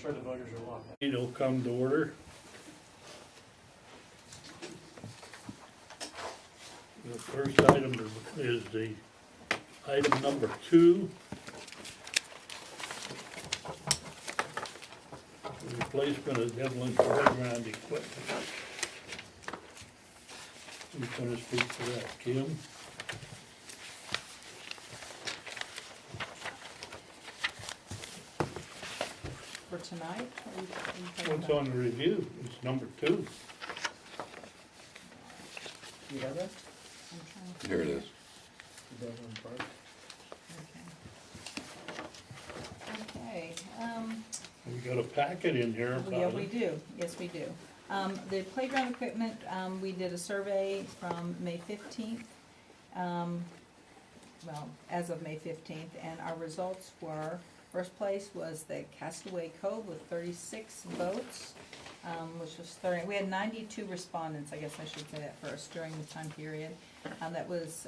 sure the voters are logged in. It'll come to order. The first item is the item number 2. Replacement of Devlin playground equipment. Who's gonna speak to that? Kim? For tonight? Or you talking What's about- on the review? It's number 2. You have that? I'm trying to Here it find is. Okay, We got a packet in here yeah, about we it. do, yes, we do. The playground equipment, we did a survey from May 15th, well, as of May 15th, and our results were, first place was the Castaway Cove with 36 votes, which was 30, we had 92 respondents, I guess I should say that first, during the time period. That was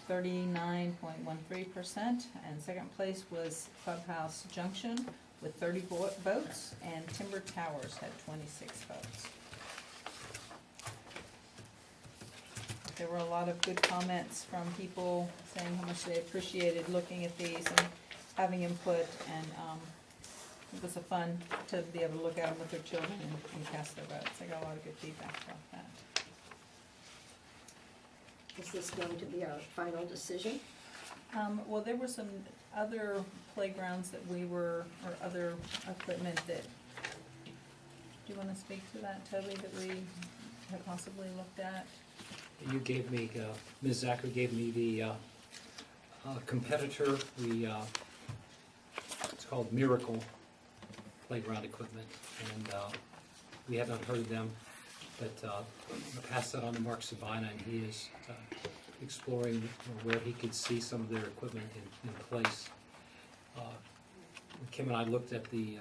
39.13%, and second place was Clubhouse Junction with 30 votes, and Timber Towers had 26 votes. There were a lot of good comments from people saying how much they appreciated looking at these and having input, and it was a fun to be able to look at them with their children and cast their votes. I got a lot of good feedback about that. Is this going to be our final decision? Well, there were some other playgrounds that we were, or other equipment that, do you wanna speak to that, Toby, that we have possibly looked at? You gave me, Ms. Zachary gave me the competitor, it's called Miracle Playground Equipment, and we have not heard of them, but I passed that on to Mark Sabina, and he is exploring where he could see some of their equipment in place. Kim and I looked at the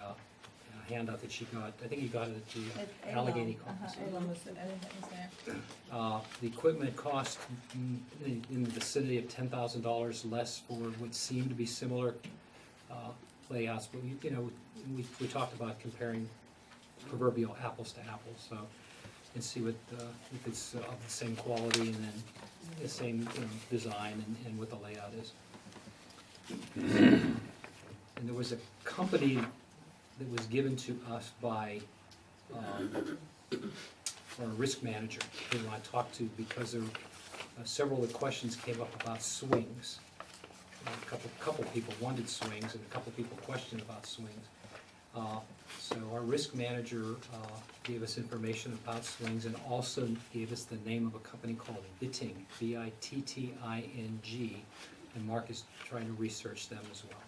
handout that she got. I think you got it at the Allegheny Conference. Elam was, I think that was there. The equipment cost in the vicinity of $10,000 less for what seemed to be similar layouts, but we talked about comparing proverbial apples to apples, so, and see what if it's of the same quality and then the same design and what the layout is. And there was a company that was given to us by our risk manager who I talked to because there several of the questions came up about swings. A couple people wanted swings and a couple people questioned about swings. So our risk manager gave us information about swings and also gave us the name of a company called Bitting, Bitting, and Mark is trying to research them as well.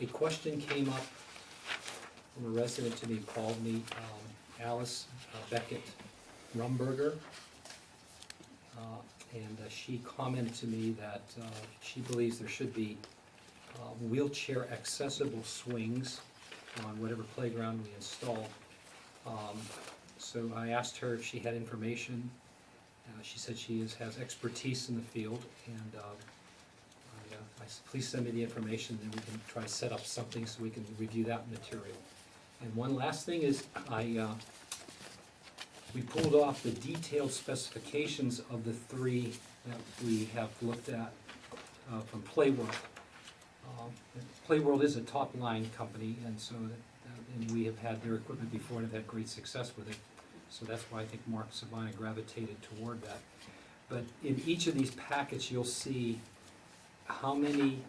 A question came up from a resident to me, called me, Alice Beckett Rumberger, and she commented to me that she believes there should be wheelchair accessible swings on whatever playground we install. So I asked her if she had information. She said she has expertise in the field, and I said, please send me the information, then we can try to set up something so we can review that material. And one last thing is, we pulled off the detailed specifications of the 3 that we have looked at from Playworld. Playworld is a top-line company, and so and we have had their equipment before and have had great success with it. So that's why I think Mark Sabina gravitated toward that. But in each of these packets, you'll see how many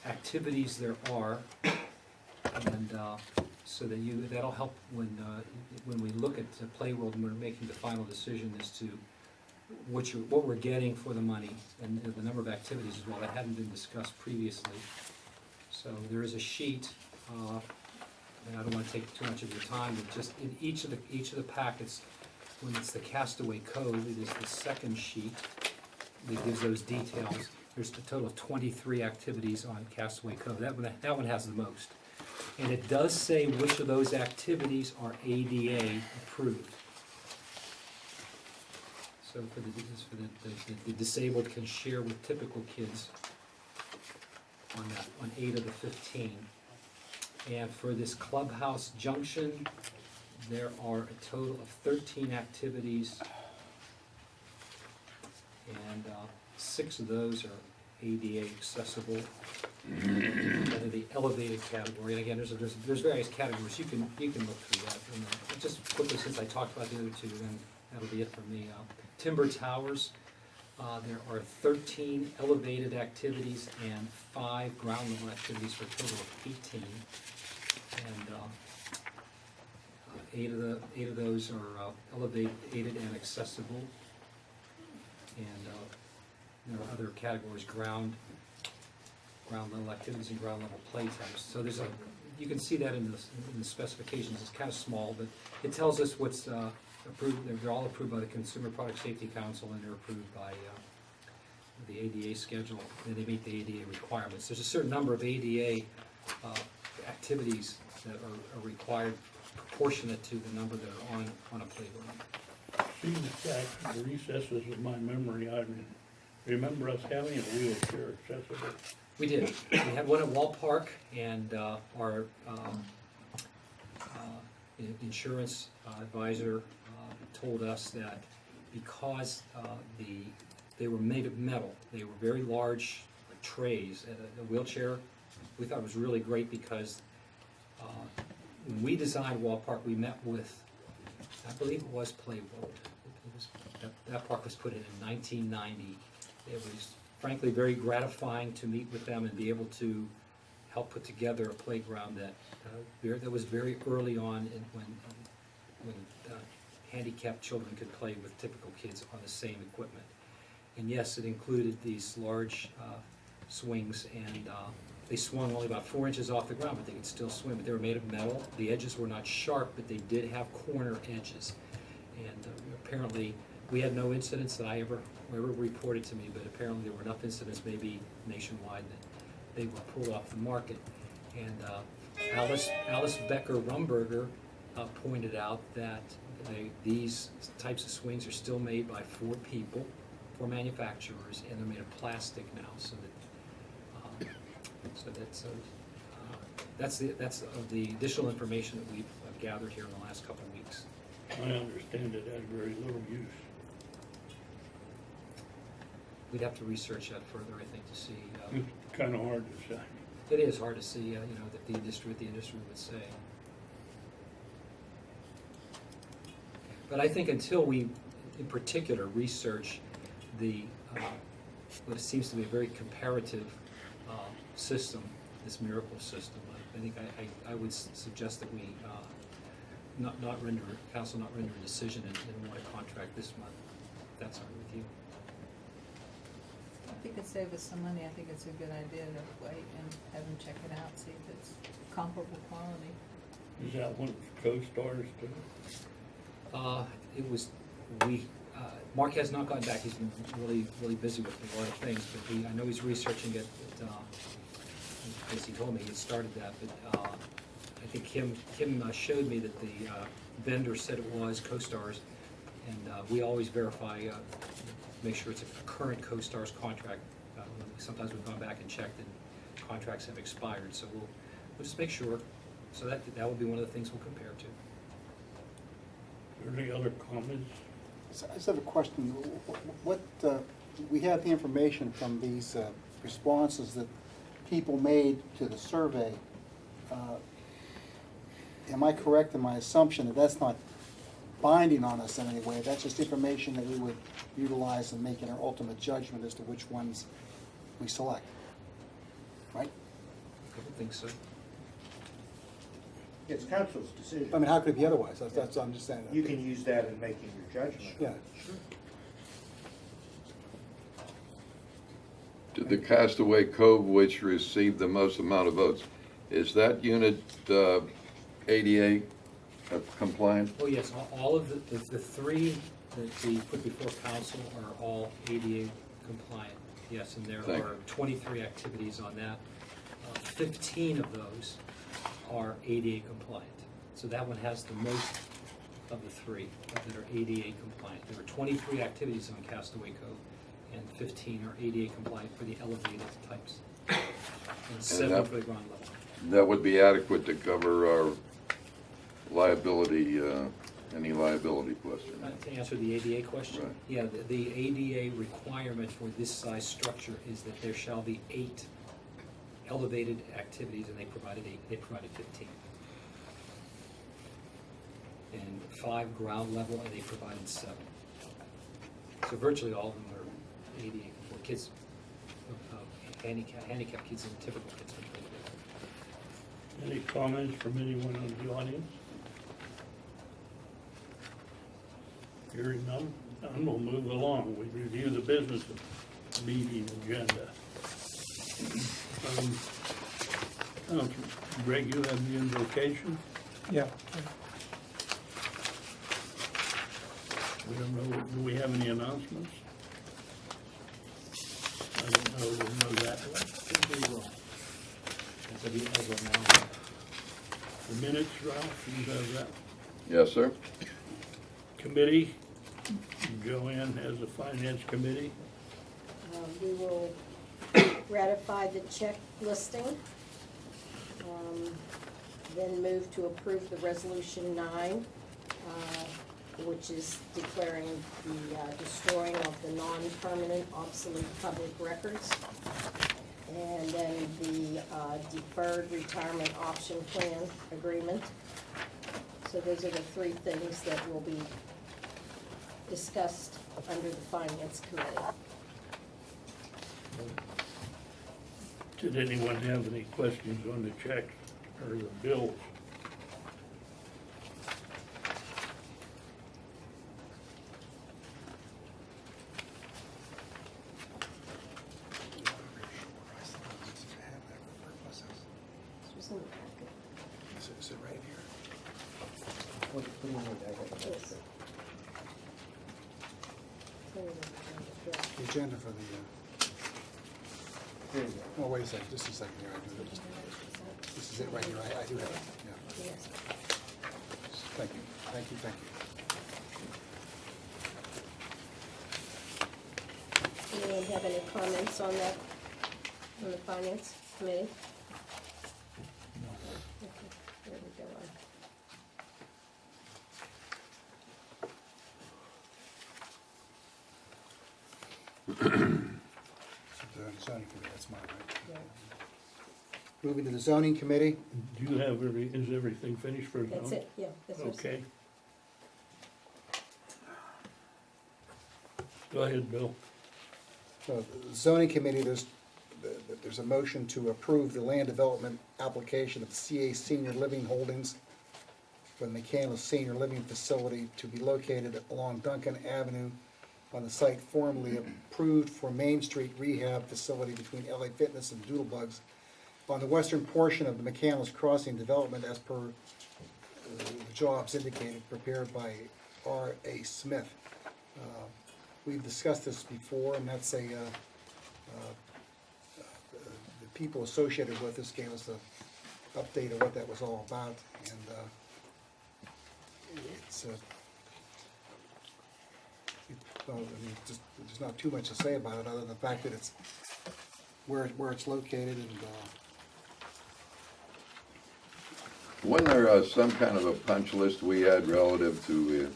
activities there are, and so that that'll help when we look at Playworld and we're making the final decision as to what we're getting for the money and the number of activities as well. That hadn't been discussed previously. So there is a sheet, and I don't want to take too much of your time, but just in each of the packets, when it's the Castaway Cove, it is the second sheet that gives those details. There's a total of 23 activities on Castaway Cove. That one has the most. And it does say which of those activities are ADA approved. So the disabled can share with typical kids on 8 of the 15. And for this clubhouse junction, there are a total of 13 activities, and 6 of those are ADA accessible. Under the elevated category, and again, there's various categories, you can look through that. And, just quickly, since I talked about the other two, then that'll be it for me. Timber towers, there are 13 elevated activities and 5 ground level activities for a total of 18. And 8 of those are elevated and accessible. And there are other categories, ground level activities and ground level play types. So there's you can see that in the specifications. It's kind of small, but it tells us what's approved. They're all approved by the Consumer Product Safety Council, and they're approved by the ADA schedule, and they meet the ADA requirements. There's a certain number of ADA activities that are required proportionate to the number that are on a playground. Seeing back the recesses of my memory, I remember us having a wheelchair accessible. We did. We had one at Wall Park, and our insurance advisor told us that because they were made of metal, they were very large trays. A wheelchair, we thought it was really great because when we designed Wall Park, we met with, I believe it was Play World. That park was put in 1990. It was frankly very gratifying to meet with them and be able to help put together a playground that was very early on when handicapped children could play with typical kids on the same equipment. And yes, it included these large swings, and they swung only about 4 inches off the ground, but they could still swim. But they were made of metal. The edges were not sharp, but they did have corner edges. And apparently, we had no incidents that I ever reported to me, but apparently there were enough incidents, maybe nationwide, that they were pulled off the market. And Alice Becker-Rumberger pointed out that these types of swings are still made by 4 people, 4 manufacturers, and they're made of plastic now. That's the additional information that we've gathered here in the last couple of weeks. I understand it had very little use. We'd have to research that further, I think, to see. It's kind of hard to say. It is hard to see, that what the industry would say. But I think until we, in particular, research what seems to be a very comparative system, this miracle system, I think I would suggest that we council not render a decision and want to contract this month. That's all right with you. I think it'd save us some money. I think it's a good idea to wait and have them check it out, see if it's comparable quality. Is that one of co-stars too? It was, Mark has not gotten back. He's been really busy with a lot of things, but I know he's researching it. As he told me, he started that, but I think Kim showed me that the vendor said it was co-stars, and we always verify, make sure it's a current co-stars contract. Sometimes we've gone back and checked and contracts have expired, so we'll just make sure. So that will be one of the things we'll compare to. Are there any other comments? So I just have a question. What we have the information from these responses that people made to the survey. Am I correct in my assumption that that's not binding on us in any way? That's just information that we would utilize in making our ultimate judgment as to which ones we select, right? I don't think so. It's council's decision. I mean, how could it be otherwise? That's what I'm just saying. You can use that in making your judgment. Yeah, sure. Did the Castaway Cove, which received the most amount of votes, is that unit ADA compliant? Oh, yes, all of the 3 that we put before council are all ADA compliant, yes, and there Thank are you. 23 activities on that. 15 of those are ADA compliant. So that one has the most of the 3 that are ADA compliant. There are 23 activities on Castaway Cove, and 15 are ADA compliant for the elevated types. and 70 that- for the ground level. That would be adequate to cover our liability, any liability question. To answer the ADA question? Right. Yeah, the ADA requirement for this size structure is that there shall be 8 elevated activities, and they provided 15. And 5 ground level, and they provided 7. So virtually all of them are ADA, for kids, handicapped kids and typical kids. Any comments from anyone in the audience? Hearing none, we'll move along. We review the business meeting agenda. Greg, you have the invocation? Yeah. We don't know, do we have any announcements? I don't know, we'll know that. We will. As of now. The minutes, Ralph, you have that. Yes, sir? Committee, Joanne has the finance committee. We will ratify the check listing, then move to approve the resolution 9, which is declaring the destroying of the non-permanent obsolete public records. And then the deferred retirement option plan agreement. So those are the 3 things that will be discussed under the finance committee. Did anyone have any questions on the checks or the bills? This was in the packet. Is it right here? What do you need? I got it. Yes. Where is it? The agenda for the, Here you go. oh, wait a second, just a second here, I do it. This is it right here, I do have it, yeah. Yes. Thank you, thank you, thank you. Anyone have any comments on that, on the finance committee? Okay, there we go. The zoning committee, that's mine, right? Yeah. Moving to the zoning committee, Do you have is everything finished for now? That's it, yeah, that's what's. Okay. Go ahead, Bill. so the zoning committee, there's a motion to approve the land development application of CA Senior Living Holdings for the McCandless Senior Living Facility to be located along Duncan Avenue on the site formerly approved for Main Street Rehab Facility between LA Fitness and Doodlebugs on the western portion of the McCandless Crossing development as per the jobs indicated, prepared by R.A. Smith. We've discussed this before, and that's the people associated with this gave us a update of what that was all about, and it's well, I mean, just, there's not too much to say about it, other than the fact that it's where it's located, and Wasn't there some kind of a punch list we had relative to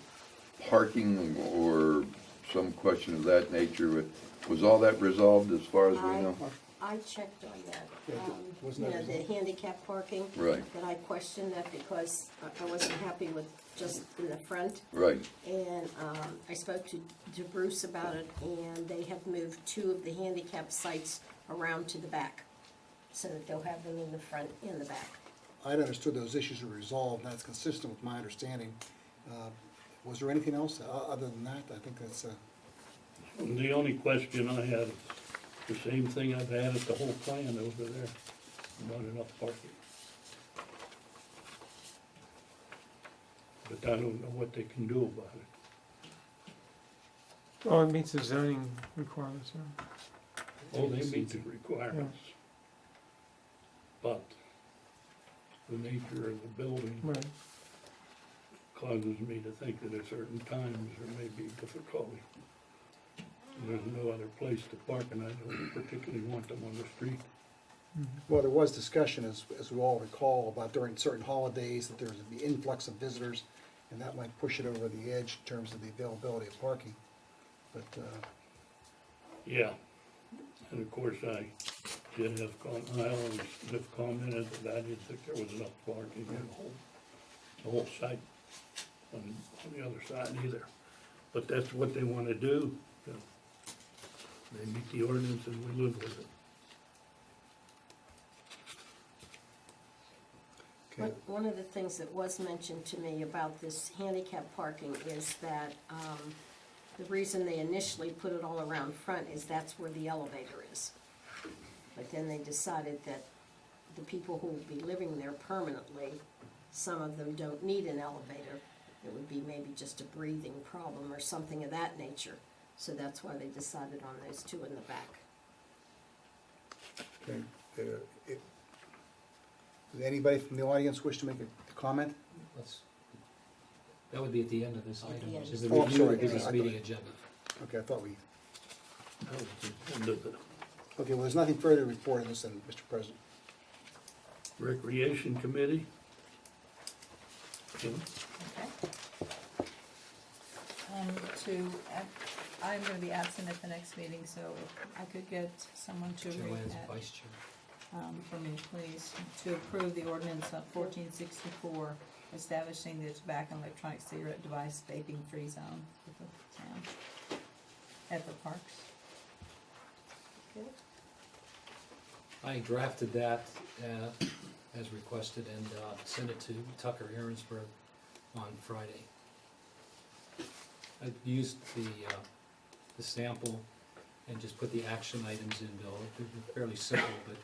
parking or some question of that nature? Was all that resolved as far as we know? I checked on that. Yeah, wasn't that The resolved? handicap parking. Right. But I questioned that because I wasn't happy with just in the front. Right, And I spoke to Bruce about it, and they have moved 2 of the handicap sites around to the back, so that they'll have them in the front and the back. I'd understood those issues were resolved, and that's consistent with my understanding. Was there anything else other than that? I think that's, The only question I had is the same thing I've had at the whole plan over there, not enough parking. But I don't know what they can do about it. Oh, it meets the zoning requirements, yeah. Oh, they meet the requirements. But the nature of the building Right. causes me to think that at certain times there may be difficulty. There's no other place to park, and I don't particularly want them on the street. Well, there was discussion, as we all recall, about during certain holidays, that there's the influx of visitors, and that might push it over the edge in terms of the availability of parking. But, Yeah, and of course, I did have I always have commented that I didn't think there was enough parking in the whole site on the other side either. But that's what they wanna do. So they meet the ordinance and we live with it. okay, One of the things that was mentioned to me about this handicap parking is that, the reason they initially put it all around front is that's where the elevator is. But then they decided that the people who will be living there permanently, some of them don't need an elevator. It would be maybe just a breathing problem or something of that nature. So that's why they decided on those two in the back. okay. Does anybody from the audience wish to make a comment? That would be at the end of this At the item, end. which is the Oh, I'm review sorry. of business I thought- meeting agenda. Okay, I thought we, That was the end of the okay, well, there's nothing further to report on this then, Mr. President. Recreation Committee. Kim? Okay. I'm gonna be absent at the next meeting, so if I could get someone to read Joanne's that, vice chair. for me, please, to approve the ordinance of 1464, establishing the tobacco and electronic cigarette device vaping-free zone for the town at the parks. I drafted that as requested and sent it to Tucker Aaronsburg on Friday. I used the sample and just put the action items in, Bill. They're fairly simple, but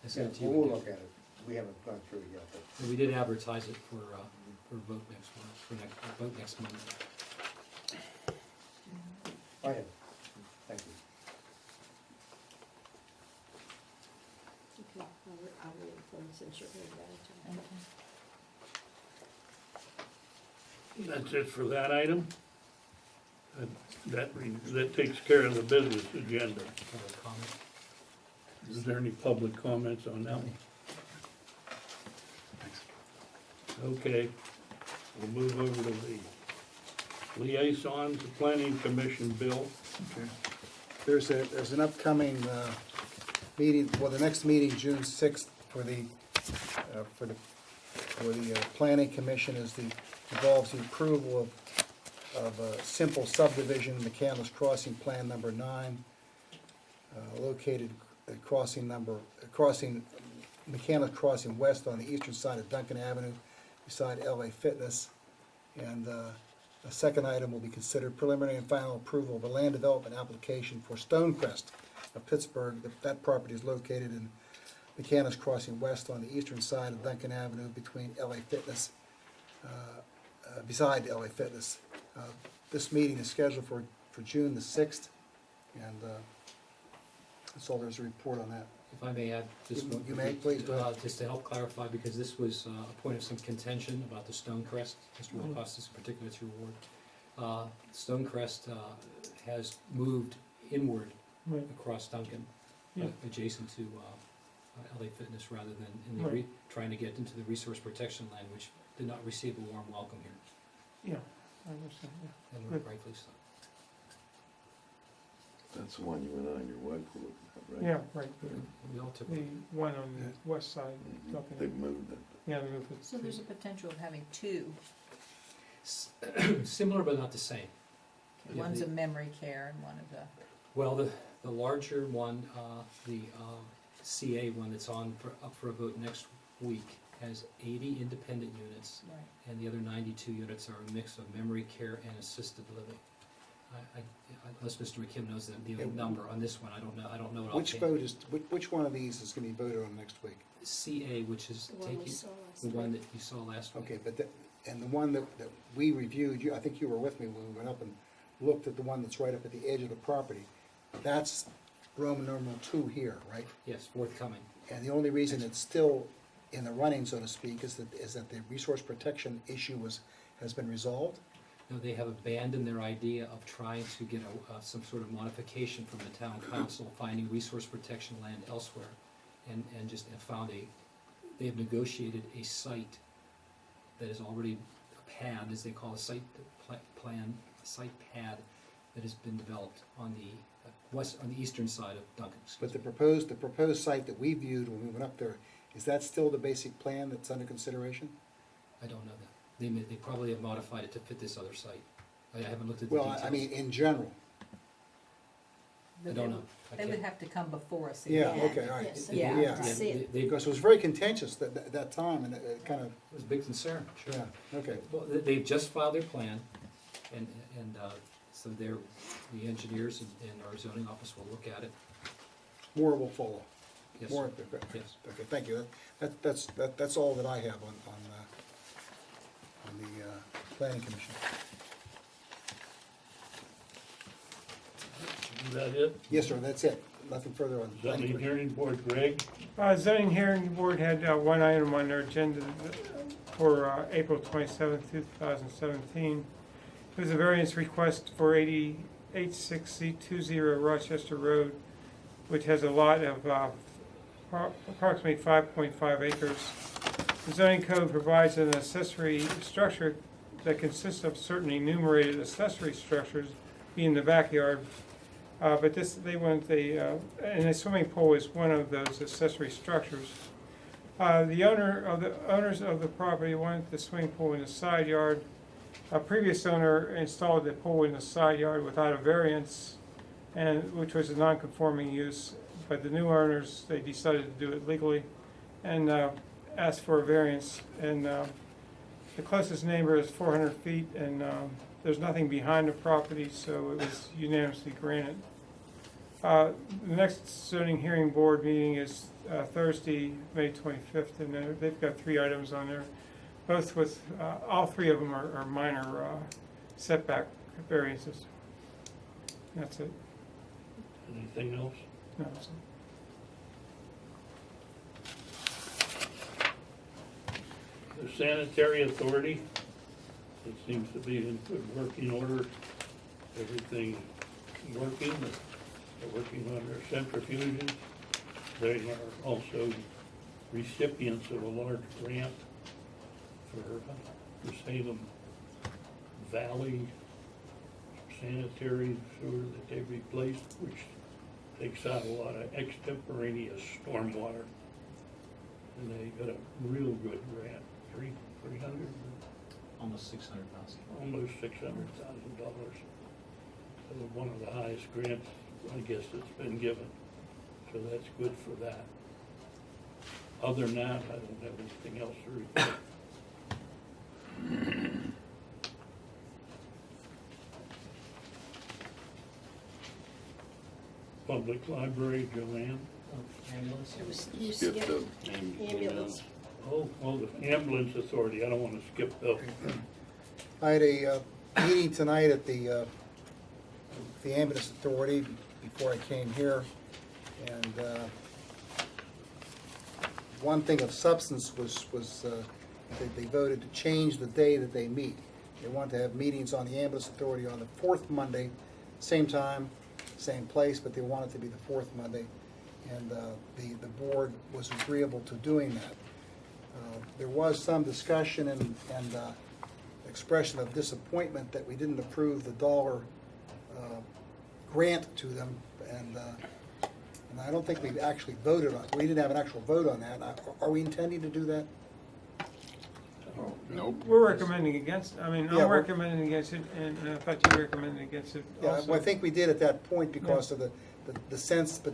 I sent it to you. We'll look at it. We haven't gone through it yet, but. And we did advertise it for vote next month, vote next Monday. I have, thank you. Okay, I'll read them since you're going to Okay. That's it for that item? That takes care of the business agenda. Public comment. Is there any public comments on that one? Okay, we'll move over to the liaisons, the planning commission, Bill. Okay. There's an upcoming meeting, well, the next meeting, June 6th, for the planning commission involves the approval of a simple subdivision, McCandless Crossing Plan Number 9, located at McCandless Crossing West on the eastern side of Duncan Avenue, beside LA Fitness. And the second item will be considered preliminary and final approval of a land development application for Stonecrest of Pittsburgh. That property is located in McCandless Crossing West on the eastern side of Duncan Avenue between LA Fitness, beside LA Fitness. This meeting is scheduled for June the 6th, and that's all there's a report on that. If I may add just one. You may, please, go ahead. Just to help clarify, because this was a point of some contention about the Stonecrest, Mr. Wilcox's particular to your ward. Stonecrest has moved inward Right. across Duncan, Yeah. adjacent to LA Fitness, rather than in the Right. trying to get into the resource protection land, which did not receive a warm welcome here, Yeah, I understand, yeah. and Good. rightfully so. That's the one you and I and your wife were looking at, right? Yeah, right, We all took. the one on the west side, Mhm. They've moved it. yeah, the roof is. So there's a potential of having two. Similar but not the same. Yeah, One's the- a memory care and one of the, Well, the larger one, the CA one that's up for a vote next week, has 80 independent units, right. and the other 92 units are a mix of memory care and assisted living. Unless Mr. McKim knows the number on this one, I don't know it Which offhand. which one of these is gonna be voted on next week? CA, which is The one we taking, saw last the one week. that you saw last week. Okay, but and the one that we reviewed, I think you were with me when we went up and looked at the one that's right up at the edge of the property. That's Roman numeral 2 here, right? Yes, forthcoming. And the only reason it's still in the running, so to speak, is that the resource protection issue has been resolved? No, they have abandoned their idea of trying to get some sort of modification from the town council, finding resource protection land elsewhere. and just have found they have negotiated a site that is already a pad, as they call a site plan, a site pad that has been developed on the eastern side of Duncan. But the proposed site that we viewed when we went up there, is that still the basic plan that's under consideration? I don't know that. They probably have modified it to fit this other site. I haven't looked at the Well, details. I mean, in general. I don't know. I They would can't- have to come before us Yeah, again. okay, all right. Yes, Yeah. Yeah. to see it. Because it was very contentious at that time, and it kind of, It was a big concern, sure. yeah, okay. Well, they've just filed their plan, and so the engineers and our zoning office will look at it. More will follow. Yes, More, sir. okay, Yes. okay, thank you. That's all that I have on the planning commission. Is that it? Yes, sir, that's it. Nothing further on the planning Zoning commission. hearing board, Greg? Zoning hearing board had one item on their agenda for April 27th, 2017. It was a variance request for 86020 Rochester Road, which has a lot of approximately 5.5 acres. The zoning code provides an accessory structure that consists of certain enumerated accessory structures, being the backyard. But they want and a swimming pool is one of those accessory structures. The owners of the property wanted the swimming pool in the side yard. A previous owner installed the pool in the side yard without a variance, which was a non-conforming use. But the new owners, they decided to do it legally and asked for a variance. And the closest neighbor is 400 feet, and there's nothing behind the property, so it was unanimously granted. The next zoning hearing board meeting is Thursday, May 25th, and they've got 3 items on there. Both with, all 3 of them are minor setback variances. That's it. Anything else? No, that's it. The sanitary authority, it seems to be in good working order. Everything working, they're working on their centrifuges. They are also recipients of a large grant for the Salem Valley sanitary sewer that they replaced, which takes out a lot of extemporaneous stormwater. And they got a real good grant, 300, Almost 600,000. almost $600,000. So one of the highest grants, I guess, that's been given. So that's good for that. Other than that, I don't have anything else to report. Public library, Joanne? Ambulance? It was, you Skip skipped the, ambulance. Oh, the ambulance authority, I don't wanna skip those. I had a meeting tonight at the ambulance authority before I came here, and one thing of substance was that they voted to change the day that they meet. They want to have meetings on the ambulance authority on the 4th Monday, same time, same place, but they want it to be the 4th Monday, and the board was agreeable to doing that. There was some discussion and expression of disappointment that we didn't approve the dollar grant to them, and I don't think we actually voted on it. We didn't have an actual vote on that. Are we intending to do that? nope. We're recommending against, I mean, Yeah, I'm we're- recommending against it, and I thought you recommended against it Yeah, also. well, I think we did at that point because of the sense, but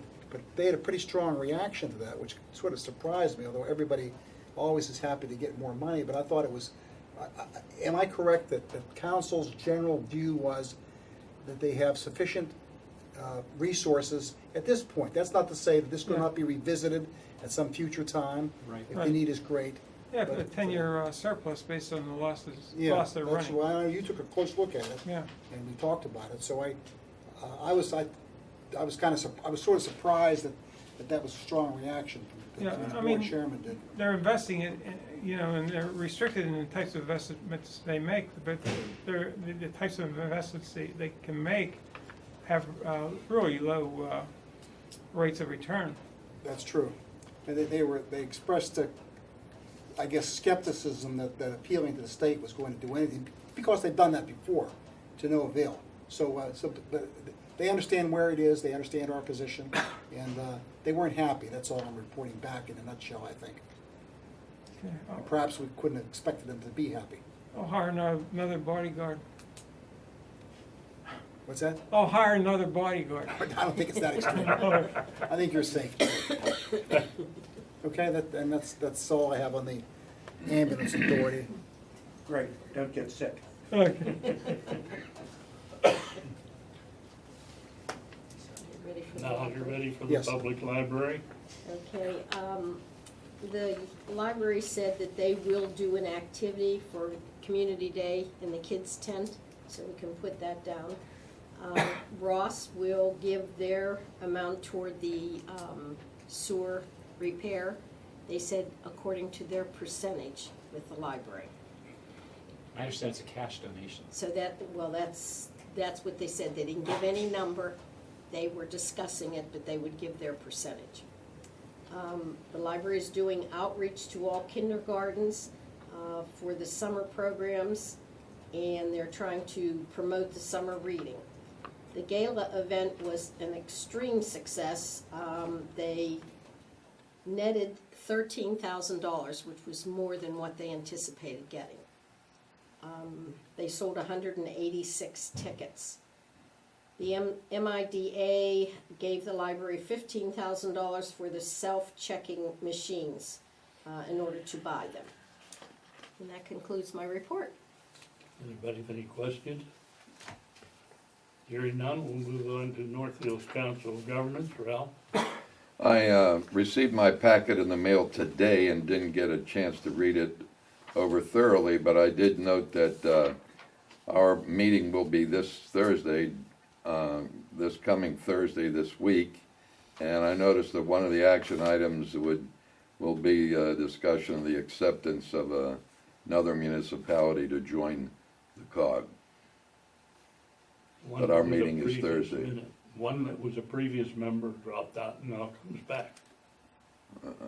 they had a pretty strong reaction to that, which sort of surprised me, although everybody always is happy to get more money, but I thought it was, am I correct that the council's general view was that they have sufficient resources at this point? That's not to say that this could not be revisited at some future time. Right. If the Right. need is great. Yeah, but- a 10-year surplus based on the losses, Yeah, loss they're that's running. why I know you took a close look at it. Yeah. And we talked about it, so I was kind of, I was sort of surprised that was a strong reaction from Yeah, the I board mean- chairman did. They're investing in, and they're restricted in the types of investments they make, but the types of investments they can make have really low rates of return. That's true. And they expressed, I guess, skepticism that appealing to the state was going to do anything, because they've done that before, to no avail. But they understand where it is, they understand our position, and they weren't happy. That's all I'm reporting back in a nutshell, I think. Okay, And perhaps we couldn't have expected them to be happy. I'll hire another bodyguard. What's that? I'll hire another bodyguard. I don't think it's that extreme. I think you're safe. Okay, that's all I have on the ambulance authority. Great, don't get sick. Okay. Ready for the Now you're library? ready for the Yes. public library? Okay, the library said that they will do an activity for Community Day in the kids' tent, so we can put that down. Ross will give their amount toward the sewer repair. They said according to their percentage with the library. I understand it's a cash donation. So that's what they said. They didn't give any number. They were discussing it, but they would give their percentage. The library is doing outreach to all kindergartens for the summer programs, and they're trying to promote the summer reading. The gala event was an extreme success. They netted $13,000, which was more than what they anticipated getting. They sold 186 tickets. The MIDA gave the library $15,000 for the self-checking machines in order to buy them. And that concludes my report. Anybody have any questions? Hearing none, we'll move on to Northfield's Council of Governments. Ralph? I received my packet in the mail today and didn't get a chance to read it over thoroughly, but I did note that our meeting will be this Thursday, this coming Thursday this week, and I noticed that one of the action items will be a discussion of the acceptance of another municipality to join the COG. One But our that was a meeting is previous Thursday. minute. One that was a previous member dropped out and now comes back.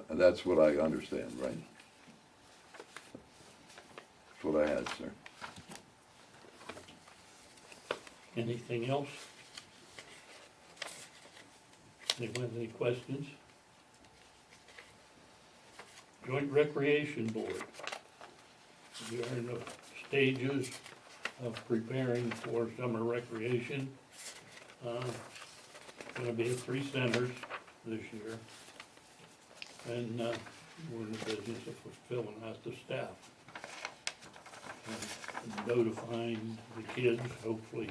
That's what I understand, right? That's what I had, sir. Anything else? Anyone have any questions? Joint Recreation Board. We are in the stages of preparing for summer recreation. Gonna be at 3 centers this year. And we're in the business of fulfilling out the staff. And notifying the kids, hopefully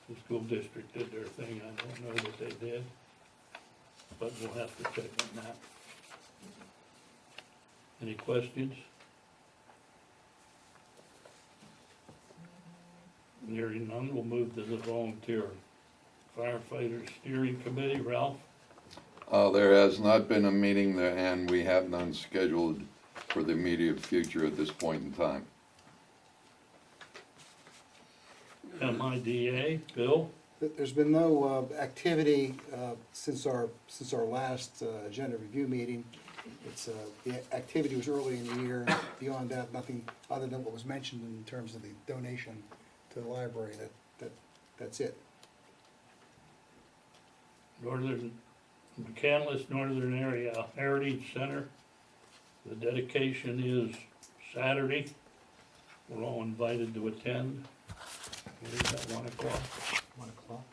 the school district did their thing, I don't know that they did. But we'll have to check on that. Any questions? Hearing none, we'll move to the volunteer firefighter steering committee. Ralph? There has not been a meeting there, and we have none scheduled for the immediate future at this point in time. MIDA, Bill? There's been no activity since our last agenda review meeting. The activity was early in the year. Beyond that, nothing other than what was mentioned in terms of the donation to the library. That's it. McCandless Northern Area Heritage Center. The dedication is Saturday. We're all invited to attend. It's at 1 o'clock. 1 o'clock.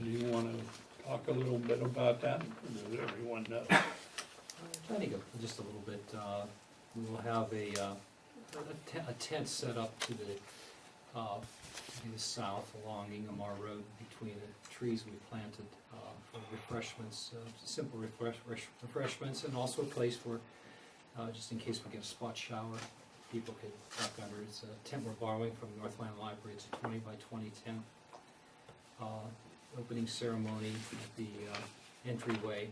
Do you want to talk a little bit about that? Or does everyone know? I think just a little bit. We will have a tent set up to the south along Ingomar Road between the trees we planted for refreshments, simple refreshments, and also a place for, just in case we get a spot shower, people could duck under. It's a tent we're borrowing from Northland Library. It's a 20 by 20 tent. Opening ceremony at the entryway,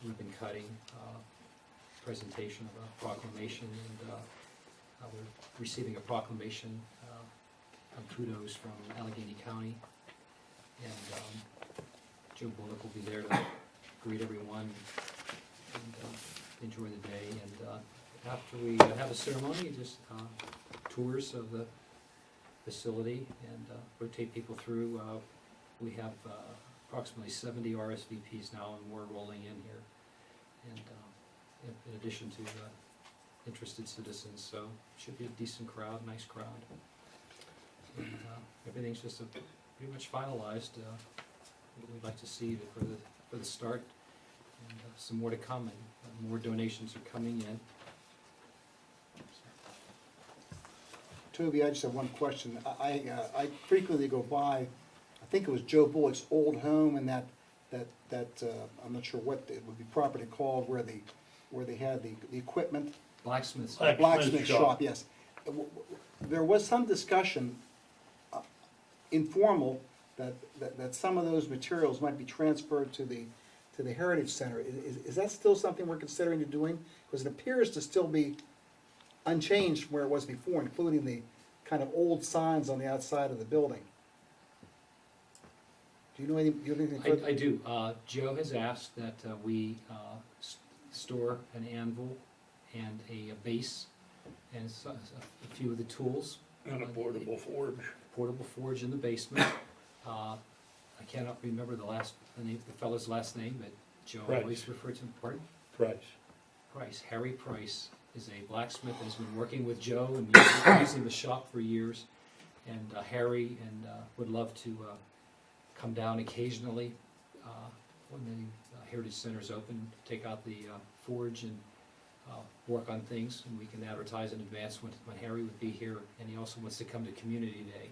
ribbon cutting, presentation of a proclamation, and we're receiving a proclamation of kudos from Allegheny County, and Joe Bullock will be there to greet everyone, after we have a ceremony, just tours of the facility and rotate people through. We have approximately 70 RSVPs now, and we're rolling in here. And in addition to interested citizens, so should be a decent crowd, nice crowd. And everything's just pretty much finalized. We'd like to see it for the start, and some more to come, and more donations are coming in. Toby, I just have one question. I frequently go by, I think it was Joe Bullock's old home, and that I'm not sure what it would be properly called, where they had the equipment. Blacksmiths. Blacksmith shop, yes. There was some discussion, informal, that some of those materials might be transferred to the Heritage Center. Is that still something we're considering doing? Because it appears to still be unchanged from where it was before, including the kind of old signs on the outside of the building. Do you know anything further? I do. Joe has asked that we store an anvil and a base and a few of the tools. And a portable forge. Portable forge in the basement. I cannot remember the fellow's last name, but Joe Price. always referred to him. Pardon? Price. Harry Price is a blacksmith that has been working with Joe and using the shop for years. And Harry would love to come down occasionally when the Heritage Center is open, take out the forge and work on things, and we can advertise in advance when Harry would be here, and he also wants to come to Community Day.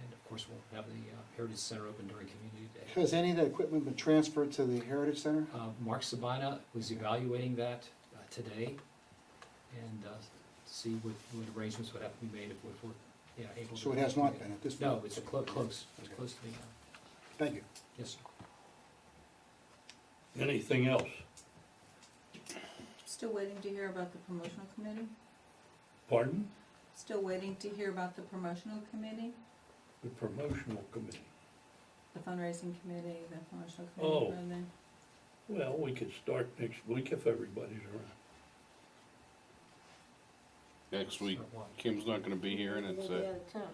And of course, we'll have the Heritage Center open during Community Day. Has any of that equipment been transferred to the Heritage Center? Mark Sabina was evaluating that today, and to see what arrangements would have to be made if we're able to. So it has not been at this point? No, it's close. It's close to being. Thank you. Yes, sir. Anything else? Still waiting to hear about the promotional committee? Pardon? Still waiting to hear about the promotional committee? The promotional committee. The fundraising committee, the promotional Oh. committee for the... Well, we could start next week if everybody's around. Next week, Start one. Kim's not gonna be here, and She's it's, gonna be out of town.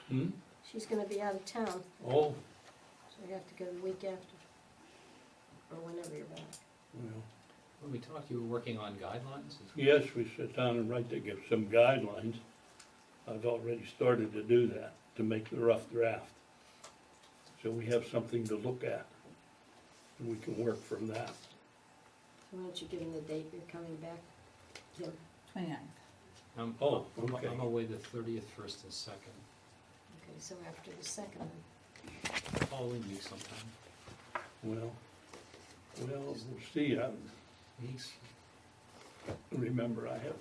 Hmm? She's gonna be out of town, Oh, so we have to go the week after, or whenever you're back. well, When we talked, you were working on guidelines? yes, we sit down and write to give some guidelines. I've already started to do that, to make the rough draft. So we have something to look at, and we can work from that. So why don't you give him the date you're coming back? Kim? 29th. Oh, okay. I'm away the 30th, 1st, and 2nd. Okay, so after the second, Following week sometime. Well, we'll see. Weeks. Remember, I have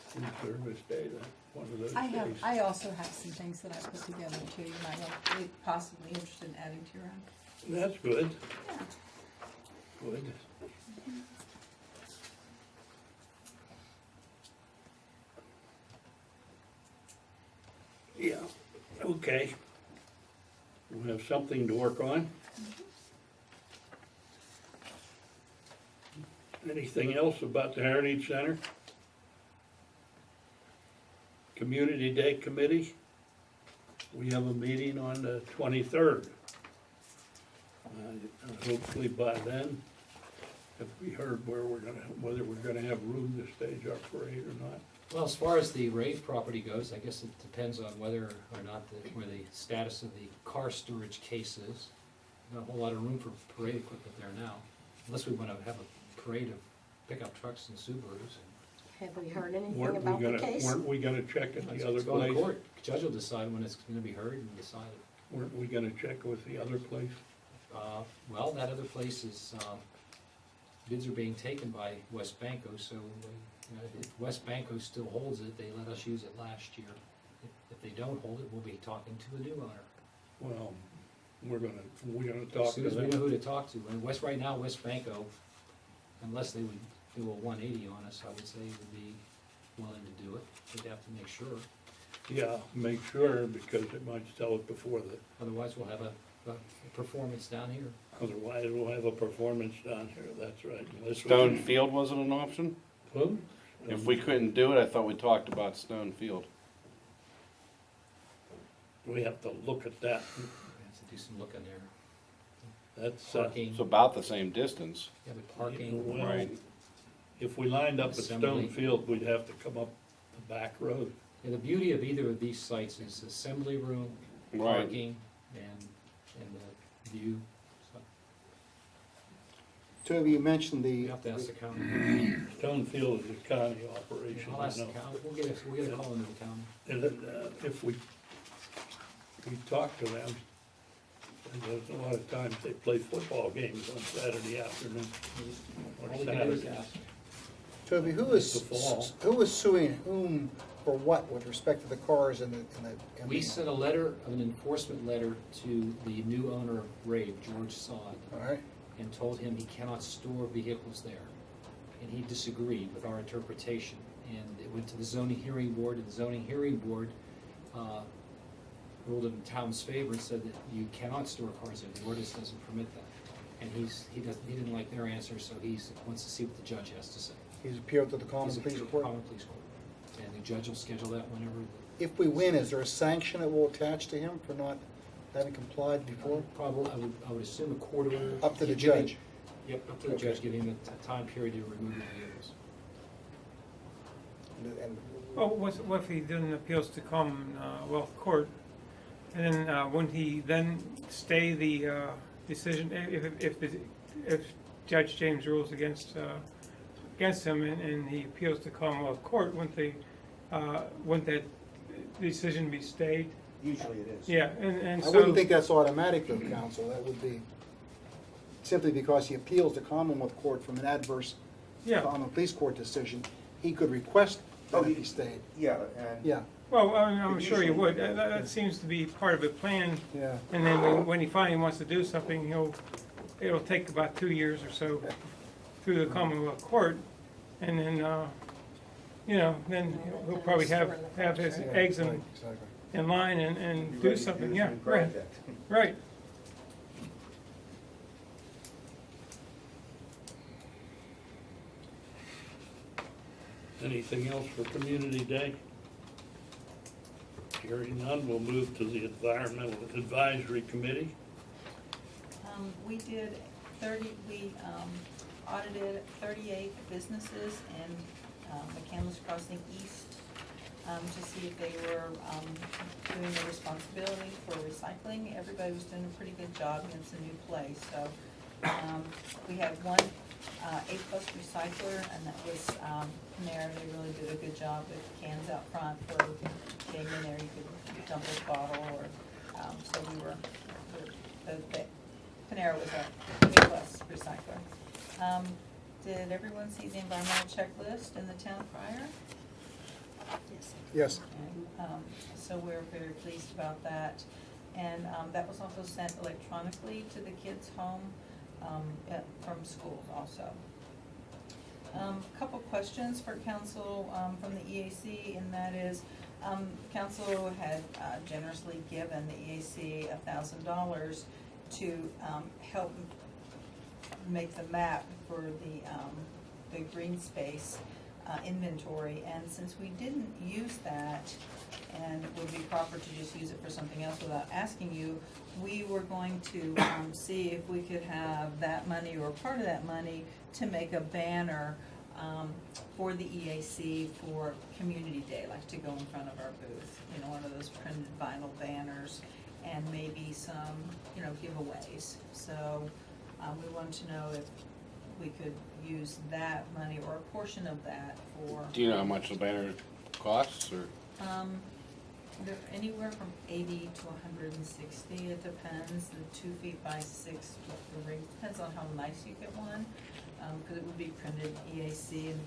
free service day, one of those days. I also have some things that I put together too, you might want, be possibly interested in adding to your own. That's good, Yeah. good. Yeah, okay. We have something to work on. Anything else about the Heritage Center? Community Day Committee, we have a meeting on the 23rd. Hopefully by then, if we heard whether we're gonna have room to stage our parade or not. Well, as far as the rave property goes, I guess it depends on whether or not where the status of the car storage case is. Not a whole lot of room for parade equipment there now, unless we wanna have a parade of pickup trucks and Subarus. have we heard anything Weren't about the case? we gonna check at the It's other going to place? court. Judge will decide when it's gonna be heard and decide. Weren't we gonna check with the other place? Well, that other place is, bids are being taken by West Banco, so if West Banco still holds it, they let us use it last year. If they don't hold it, we'll be talking to a new owner. Well, we're gonna As talk soon to as we know them. who to talk to, and right now, West Banco, unless they would do a 180 on us, I would say would be willing to do it. We'd have to make sure, Yeah, make sure, because it might sell it before otherwise we'll have a performance down here. otherwise we'll have a performance down here, that's right. Unless we- Stone Field wasn't an option? Who? If we couldn't do it, I thought we talked about Stone Field. We have to look at that. We have to do some looking there. That's, Parking, It's about the same distance. yeah, but parking, well, Right. if we lined up at Assembly. Stone Field, we'd have to come up the back road. and the beauty of either of these sites is assembly room, Right. parking, and the view. So Toby, you mentioned you the, have to ask the county. Stone Field is a county operation, I'll I ask the know. county, we'll get a call into the county. And if we talk to them, and there's a lot of times they play football games on Saturday afternoon or All we can do is Saturday. ask. Toby, The fall. who is suing whom for what with respect to the cars and the? We sent a letter, an enforcement letter to the new owner of Rave, George Sod, All right, and told him he cannot store vehicles there. And he disagreed with our interpretation. And it went to the zoning hearing board, and the zoning hearing board ruled in the town's favor and said that you cannot store cars there. The ordinance doesn't permit that. And he didn't like their answer, so he wants to see what the judge has to say. he's appealed to the common He's police appealed to court. Common Police Court. And the judge will schedule that whenever. If we win, is there a sanction that will attach to him for not having complied before? Probably, I would assume a court order. Up to the Give him- judge. Yep, up to the Okay. judge, giving him a time period to remove the vehicles. And Oh, what if he didn't appeals to Commonwealth Court? And then, wouldn't he then stay the decision, if Judge James rules against him and he appeals to Commonwealth Court, wouldn't that decision be stayed? Usually it is. Yeah, and I so. wouldn't think that's automatic though, counsel, that would be simply because he appeals to Commonwealth Court from an adverse Yeah, common police court decision, he could request that it be stayed. Yeah, and Yeah, well, I'm It sure he usually would. is. That seems to be part of a plan. yeah. And then when he finally wants to do something, it'll take about 2 years or so through the Commonwealth Court. And then, then he'll probably have his Yeah, eggs right, in exactly. line be and ready do to something, do yeah, some right, project. right. Anything else for Community Day? Hearing none, we'll move to the Environmental Advisory Committee. We did we audited 38 businesses in McCandless Crossing East to see if they were doing their responsibility for recycling. Everybody was doing a pretty good job, and it's a new place, so. We had one A-plus recycler, and that was Panera. They really did a good job with cans out front for getting in there. You could dump a bottle, or, so we were, the Panera was a A-plus recycler. Did everyone see the environmental checklist in the town crier? Yes. Yes, So we're very pleased about that. And that was also sent electronically to the kids' home from schools also. Couple questions for council from the EAC, and that is, council had generously given the EAC $1,000 to help make the map for the green space inventory, and since we didn't use that, and it would be proper to just use it for something else without asking you, we were going to see if we could have that money or part of that money to make a banner for the EAC for Community Day, like to go in front of our booth, one of those printed vinyl banners, and maybe some, giveaways. So we wanted to know if we could use that money or a portion of that for. Do you know how much the banner costs, or? They're anywhere from 80 to 160, it depends, the 2 feet by 6, the ring, depends on how nice you get one, because it would be printed EAC, and,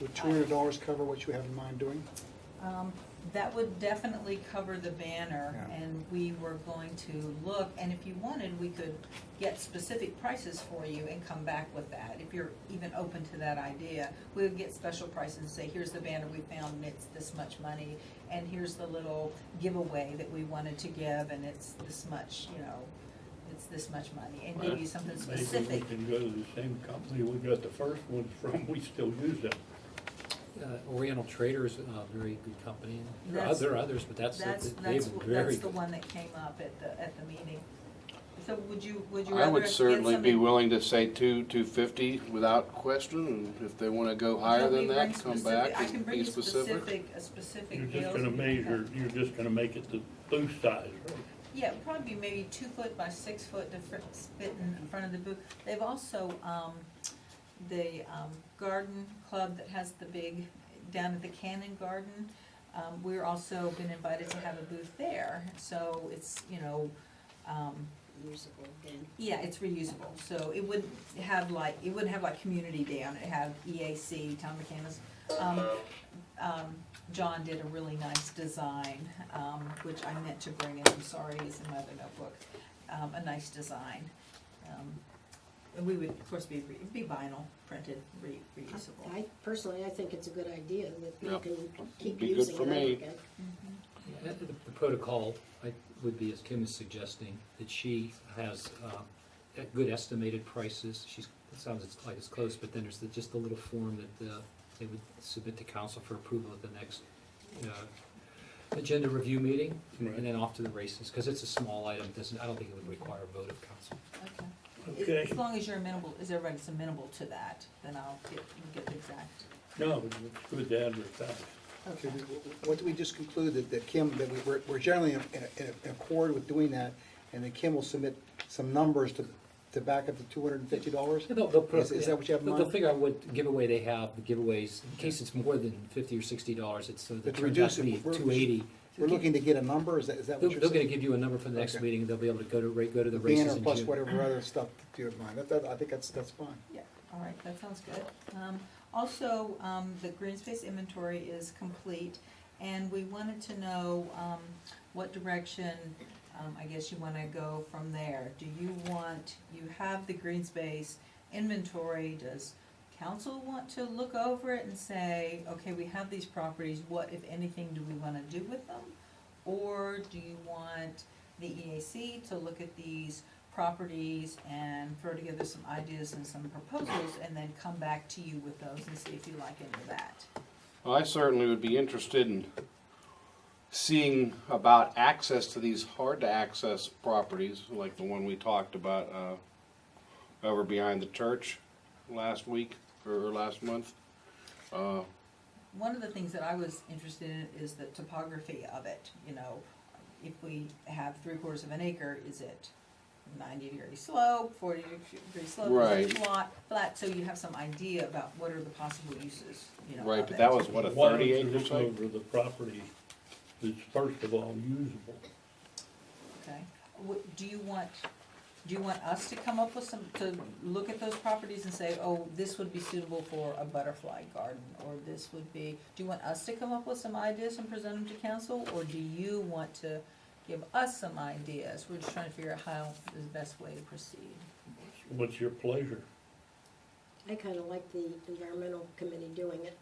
would $200 cover what you have in mind doing? that would definitely cover the banner, Yeah. and we were going to look, and if you wanted, we could get specific prices for you and come back with that, if you're even open to that idea. We would get special prices and say, here's the banner we found, and it's this much money, and here's the little giveaway that we wanted to give, and it's this much, it's this much money and give you something Maybe we specific. can go to the same company we got the first one from, we still use them. Oriental Traders, a very good company. There are others, but they've That's been very the good. one that came up at the meeting. So would you I rather would us get certainly be somebody- willing to say 250 without question, and if they wanna go higher Let me than bring that, come specific- back I can and bring be you specific. a specific You're deal. just gonna measure, you're just gonna make it the booth size, right? Yeah, it'd probably be maybe 2 foot by 6 foot to fit in front of the booth. They've also, the garden club that has the big, down at the Cannon Garden, we're also been invited to have a booth there. So it's, Usable then. yeah, it's reusable, so it wouldn't have like Community Day on it, have EAC, Tom McCandless. John did a really nice design, which I meant to bring in, I'm sorry, it's in my other notebook, a nice design. And we would, of course, be vinyl printed, reusable. I personally, I think it's a good idea that Yeah. you can keep Be good using for it me. again. The protocol would be, as Kim is suggesting, that she has good estimated prices. It sounds like it's close, but then there's just a little form that they would submit to council for approval at the next agenda review meeting, Right. and then off to the races, because it's a small item. I don't think it would require a vote of council. Okay. Okay. As long as you're amenable, as everybody's amenable to that, then I'll get the exact, No, it's good to advertise. okay. What do we just conclude, that Kim, that we're generally in accord with doing that, and then Kim will submit some numbers to back up the $250? They'll Is that what you have in They'll mind? figure out what giveaway they have, the giveaways, in case it's more than $50 or $60, it's so that But it to turns out reduce to it, be we're- $280. We're looking to get a number, is that what They're you're gonna saying? give you a number for the next Okay. meeting, they'll be able to go to the races Banner in plus June. whatever other stuff to your mind, I think that's fine. Yeah, all right, that sounds good. Also, the green space inventory is complete, and we wanted to know, what direction, I guess you wanna go from there. Do you have the green space inventory, does council want to look over it and say, okay, we have these properties, what, if anything, do we wanna do with them? Or do you want the EAC to look at these properties and throw together some ideas and some proposals, and then come back to you with those and see if you like any of that? Well, I certainly would be interested in seeing about access to these hard-to-access properties, like the one we talked about over behind the church last week or last month. One of the things that I was interested in is the topography of it, if we have 3/4 of an acre, is it 90-degree slope, 40-degree slope, is Right. it flat, so you have some idea about what are the possible uses, Right, of but it. that was what, a Why don't 30 you acre look site? over the property that's first of all usable? Okay, do you want us to come up with to look at those properties and say, oh, this would be suitable for a butterfly garden, or this would be, do you want us to come up with some ideas and present them to council, or do you want to give us some ideas? We're just trying to figure out how is the best way to proceed. What's your pleasure? I kinda like the environmental committee doing it.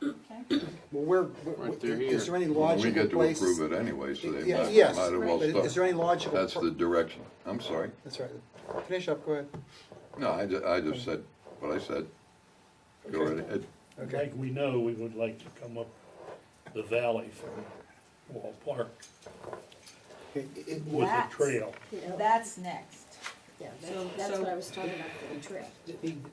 Okay, Well, Right there, is there any Well, we logical get to place? approve it anyway, so they Yeah, might yes, as well but is there start. any logical? That's the direction. I'm sorry. That's right. Finish up, go ahead. No, I just said what I said. Go Okay. right ahead. Okay. Like we know, we would like to come up the valley from Wall Park with a That's- trail. that's next. Yeah, So- that's so- what I was talking about for the trail.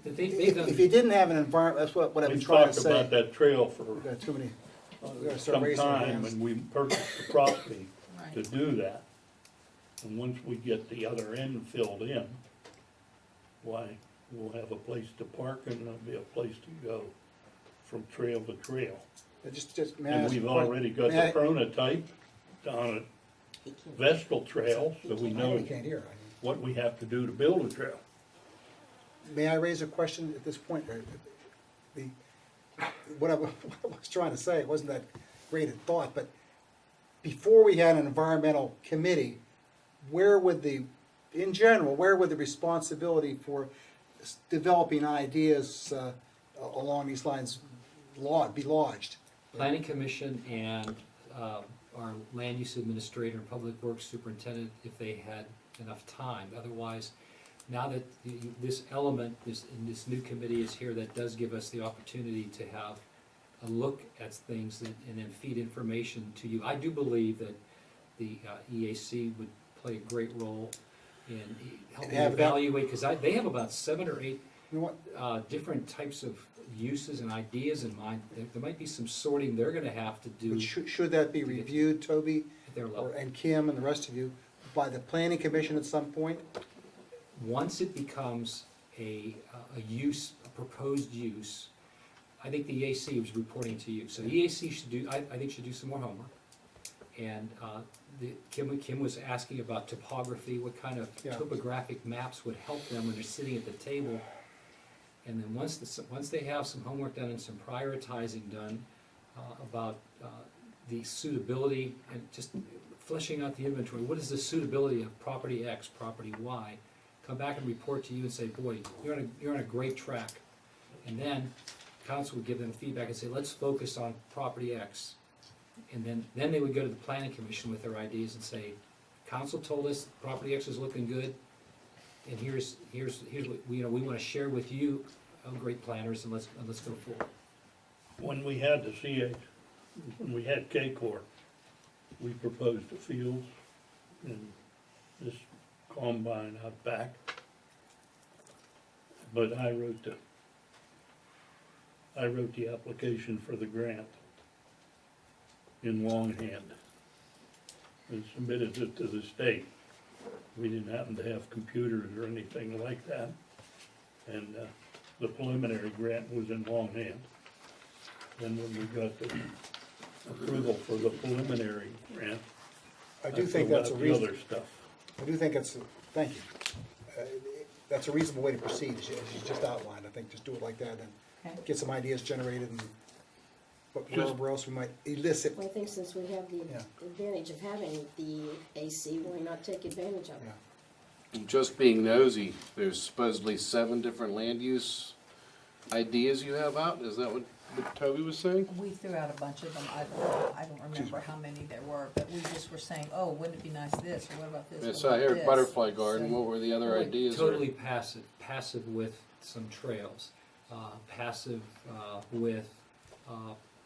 If you didn't have an environment, that's what I've been We've trying to talked about say. that trail for We've got too many, we gotta start some raising our time, hands. and we purchased the property to Right. do that. And once we get the other end filled in, why, we'll have a place to park and there'll be a place to go from trail to trail. Just, may I And ask a we've point? already got May the I- prototype down at Vestal Trail, so we I know can't hear. what we have to do to build a trail. May I raise a question at this point? What I was trying to say, it wasn't that great a thought, but before we had an environmental committee, in general, where would the responsibility for developing ideas along these lines be lodged? Planning Commission and our land use administrator and public works superintendent, if they had enough time. Otherwise, now that this element, this new committee is here, that does give us the opportunity to have a look at things and then feed information to you. I do believe that the EAC would play a great role in helping have that- evaluate, because they have about 7 or 8 You know what, different types of uses and ideas in mind. There might be some sorting they're gonna have to do but should that be reviewed, Toby, at their level. and Kim and the rest of you, by the planning commission at some point? Once it becomes a use, a proposed use, I think the EAC was reporting to you. So the EAC should do, I think should do some more homework. And Kim was asking about topography, what kind of Yeah. topographic maps would help them when they're sitting at the table. And then once they have some homework done and some prioritizing done about the suitability and just fleshing out the inventory, what is the suitability of property X, property Y, come back and report to you and say, boy, you're on a great track. And then council would give them feedback and say, let's focus on property X. And then they would go to the planning commission with their ideas and say, council told us property X is looking good, and here's what we want to share with you, great planners, and let's go forward. When we had the when we had K-Corp, we proposed the fields and this combine out back. But I wrote the application for the grant in longhand and submitted it to the state. We didn't happen to have computers or anything like that. And the preliminary grant was in longhand. Then when we got the approval for the preliminary grant, I do think filled that's a out the reason, other stuff. I do think it's, thank you. That's a reasonable way to proceed, as you just outlined. I think just do it like that Okay. and get some ideas generated and Just- where else we might elicit. Well, I think since we have the Yeah. advantage of having the AC, why not take advantage of it? Yeah. Just being nosy, there's supposedly 7 different land use ideas you have out, is that what Toby was saying? We threw out a bunch of them, I don't remember how many there were, but we just were saying, oh, wouldn't it be nice this, or what about this? It's what out about here, this? butterfly garden, So- what were the other Like ideas? Totally passive with some trails, passive with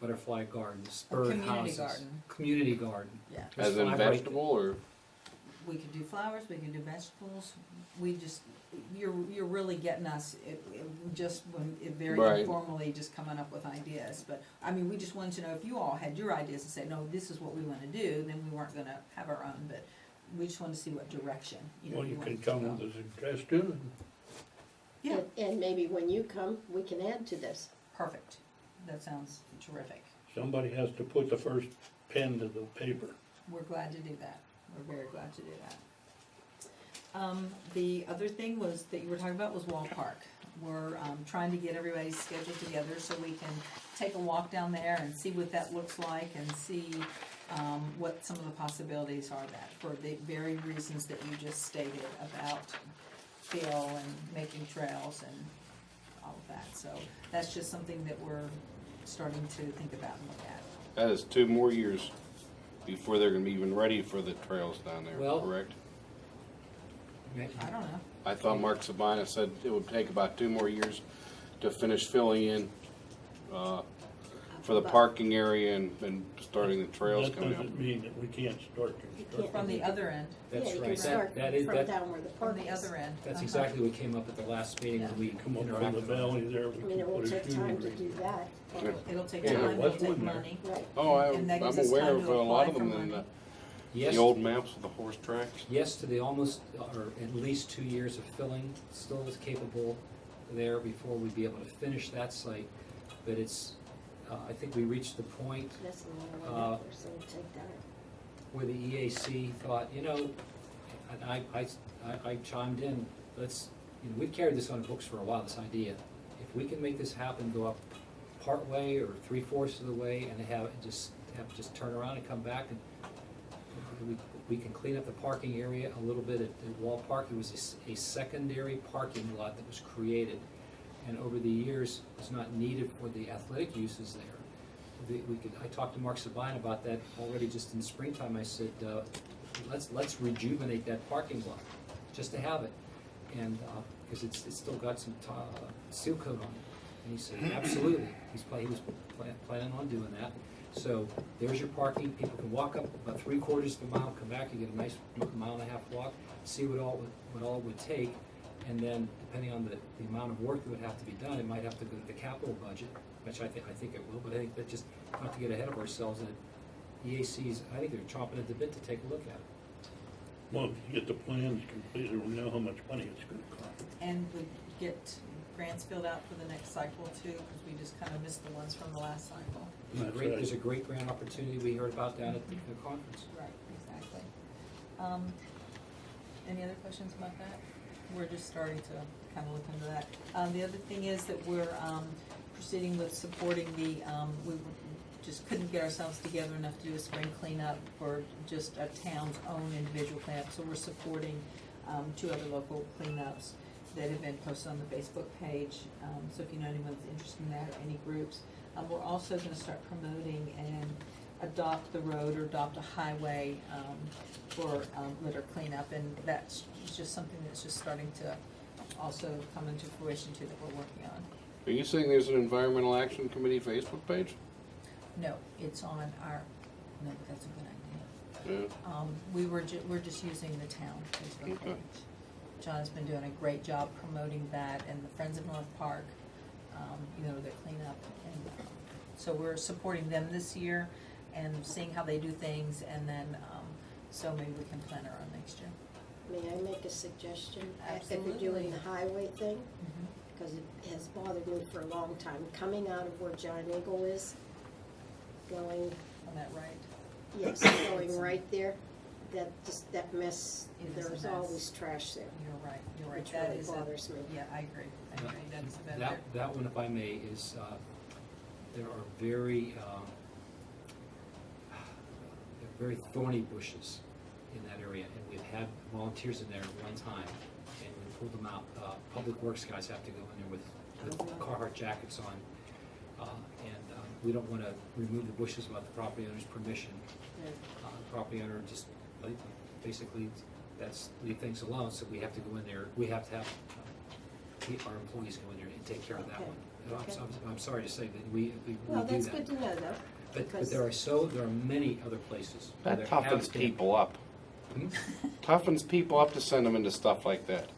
butterfly gardens, A bird community houses. garden. Community garden. Yeah, There's As in 5 right vegetable, or? we could do flowers, we could do vegetables, we just, you're really getting us, just when, very Right. informally, just coming up with ideas, but, I mean, we just wanted to know if you all had your ideas and say, no, this is what we wanna do, then we weren't gonna have our own, but we just wanted to see what direction, Well, you wanted can to come go. with a suggestion and Yeah, And maybe when you come, we can add to this. perfect, that sounds terrific, somebody has to put the first pen to the paper. we're glad to do that, we're very glad to do that. The other thing was, that you were talking about, was Wall Park. We're, trying to get everybody's schedule together so we can take a walk down there and see what that looks like and see, what some of the possibilities are that, for the very reasons that you just stated about fill and making trails and all of that. So that's just something that we're starting to think about and look at. That is 2 more years before they're gonna be even ready for the trails down there, Well- correct? I don't know. I thought Mark Sabina said it would take about 2 more years to finish filling in, for the parking area and starting the trails That coming up. doesn't mean that we can't start construction. From the other end, That's Yeah, you right. can start That is, from down where the from park the is. other end. that's Uh-huh. exactly what came up at the last meeting when we Come up from the interacted. valley there, we I mean, it can will put a take time to shooting do range. that. It'll take Yeah, time, there it'll was take one there. money. Right. Oh, And that I'm gives us aware time of to a lot apply of them for in money. Yes, the old maps with the horse tracks. yes to the almost, or at least 2 years of filling, still is capable there before we'd be able to finish that site. But it's, I think we reached the point That's the only one, so it'll take that. where the EAC thought, and I chimed in, we've carried this on the books for a while, this idea. If we can make this happen, go up part way or 3/4 of the way and have just turn around and come back, and we can clean up the parking area a little bit at Wall Park. It was a secondary parking lot that was created, and over the years, it's not needed for the athletic uses there. I talked to Mark Sabine about that already just in the springtime. I said, let's rejuvenate that parking lot. just to have it. And, because it's still got some seal coat on it. And he said, absolutely, he was planning on doing that. So there's your parking, people can walk up about 3/4 of a mile, come back, you get a nice 1.5-mile walk, see what all it would take. And then depending on the amount of work that would have to be done, it might have to go to the capital budget, which I think it will, but I think that just not to get ahead of ourselves, and EAC's, I think they're chomping at the bit to take a look at it. Well, if you get the plans completed, we'll know how much money it's gonna cost. And we get grants filled out for the next cycle too, because we just kind of missed the ones from the last cycle. That's right. There's a great grant opportunity we heard about down at the conference. Right, exactly. Any other questions about that? We're just starting to kind of look into that. The other thing is that we're proceeding with supporting we just couldn't get ourselves together enough to do a spring cleanup for just a town's own individual cleanup. So we're supporting 2 other local cleanups that have been posted on the Facebook page. So if you know anyone that's interested in that or any groups. We're also going to start promoting and adopt the road or adopt a highway for litter cleanup, and that's just something that's just starting to also come into fruition too, that we're working on. Are you saying there's an Environmental Action Committee Facebook page? No, it's on our, no, that's a good idea. Yeah. We're just using the town Facebook Okay. page. John has been doing a great job promoting that, and the Friends of North Park, their cleanup. And so we're supporting them this year and seeing how they do things, and then, so maybe we can plan our own next year. May I make a suggestion? If Absolutely. you're doing the highway thing, Mm-hmm. because it has bothered me for a long time, coming out of where Giant Eagle is, going, On that right. yes, going right there, that mess, It is a there's mess. always trash there. You're right, Which That really is bothers me. Yeah, I agree. That's about there. That one, if I may, is, there are very thorny bushes in that area, and we've had volunteers in there at one time, and we pulled them out. Public Works guys have to go in there with Carhartt jackets on, and we don't want to remove the bushes without the property owner's permission. The property owner just basically leave things alone, so we have to go in there. We have to have our employees go in there and take care of that Okay. one. Okay. I'm sorry to say that we Well, do that's that. good to know, though. But because- there are many other places. where That there have toughens been- people up. Hmm? Toughens people up to send them into stuff like that.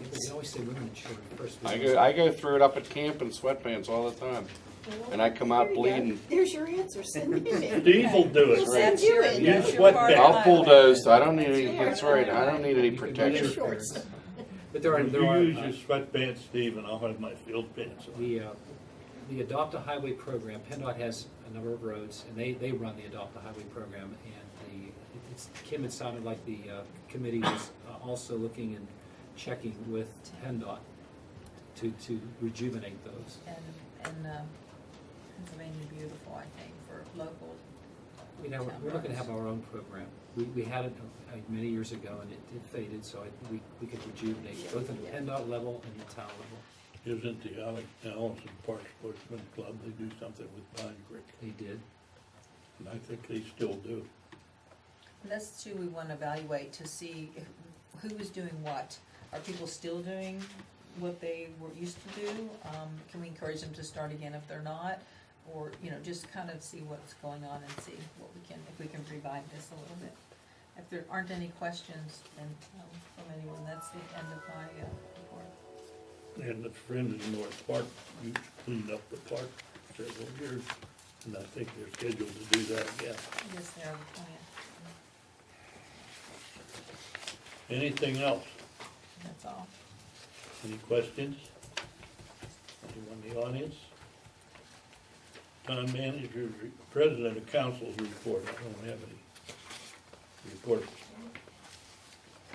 They always say women and children first. I go through it up at camp in sweatpants all the time. And I come out There you go. bleeding. There's your answer, send him in. Steve will do it. We'll send That's you your- in. that's Use your part of sweatpants. I'll highway. bulldoze. I don't need any, That's that's right, I don't need any You can do protection. that. Shorts. But there are, You use your sweatpants, Steve, and I'll have my field pants on. the Adopt a Highway program, PennDOT has a number of roads, and they run the Adopt a Highway program, and Kim, it sounded like the committee was also looking and checking with PennDOT to rejuvenate those. And Pennsylvania Beautiful, I think, for local. We're looking to have our own program. We had it many years ago, and it faded, so we could rejuvenate both at the PennDOT level and the town level. Isn't the Allison Park Sportsman Club, they do something with Pine Creek, They did. and I think they still do. And that's too, we want to evaluate to see who is doing what. Are people still doing what they were used to do? Can we encourage them to start again if they're not? Or, just kind of see what's going on and see if we can revive this a little bit. If there aren't any questions then, from anyone, that's the end of my report. And the Friends of North Park, you cleaned up the park for several years, and I think they're scheduled to do that again. Yes, they are the 20th. Anything else? That's all. Any questions? Anyone in the audience? Town manager's, president of council's report, I don't have any reports.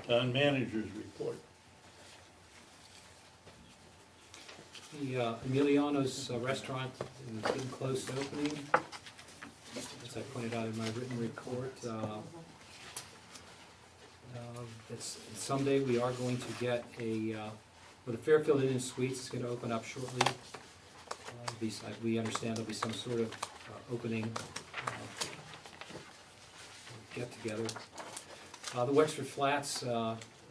Town manager's report. The Emiliano's restaurant is getting close to opening. As I pointed out in my written report, someday we are going to get the Fairfield Inn and Suites is going to open up shortly. We understand there'll be some sort of opening get-together. The Wexford Flats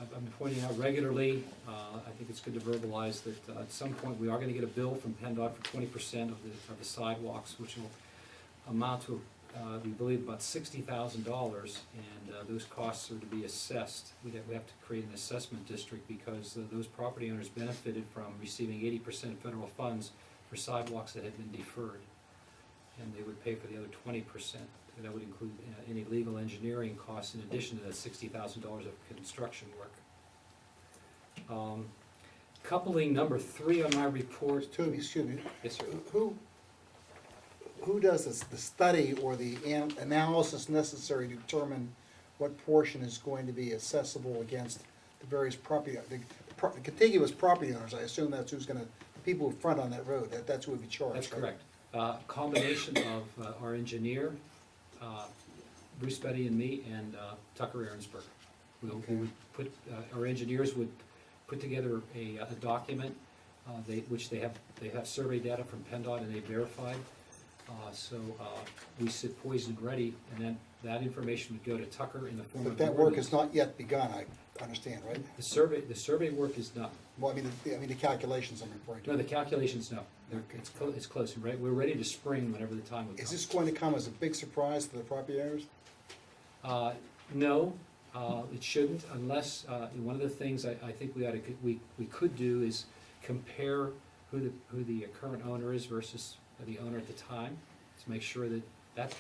I've been pointing out regularly, I think it's good to verbalize that at some point, we are gonna get a bill from PennDOT for 20% of the sidewalks, which will amount to, we believe, about $60,000, and those costs are to be assessed. We have to create an assessment district because those property owners benefited from receiving 80% federal funds for sidewalks that had been deferred, and they would pay for the other 20%. And that would include any legal engineering costs in addition to that $60,000 of construction work. Coupling number 3 on my report. Toby, excuse me, Yes, sir. who does this, the study or the analysis necessary to determine what portion is going to be accessible against the various property, the contiguous property owners? I assume that's who's gonna, people who front on that road, that's who would be charged, That's right? correct. Combination of our engineer, Bruce Betty and me, and Tucker Aaronsburg. We would put, our engineers would put together a document, which they have survey data from PennDOT and they verified. So we sit poised and ready, and then that information would go to Tucker in the form of. But that work has not yet begun, I understand, right? The survey work is done. Well, I mean the calculations I'm referring to. No, the calculations, no. It's close, right? We're ready to spring whenever the time would come. Is this going to come as a big surprise to the property owners? No, it shouldn't, unless, one of the things I think we could do is compare who the current owner is versus the owner at the time, to make sure that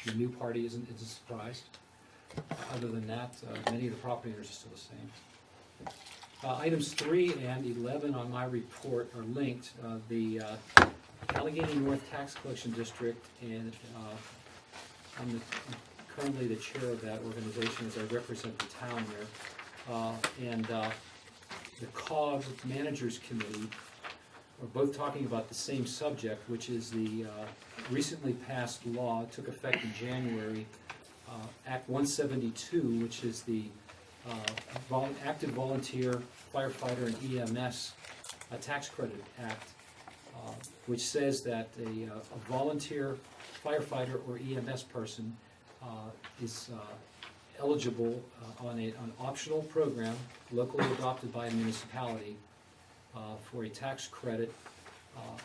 the new party isn't surprised. Other than that, many of the property owners are still the same. Items 3 and 11 on my report are linked. The Allegheny North Tax Collection District, and I'm currently the chair of that organization as I represent the town there. And the COG Managers Committee are both talking about the same subject, which is the recently passed law, took effect in January, Act 172, which is the Active Volunteer Firefighter and EMS Tax Credit Act, which says that a volunteer firefighter or EMS person is eligible on an optional program locally adopted by a municipality for a tax credit of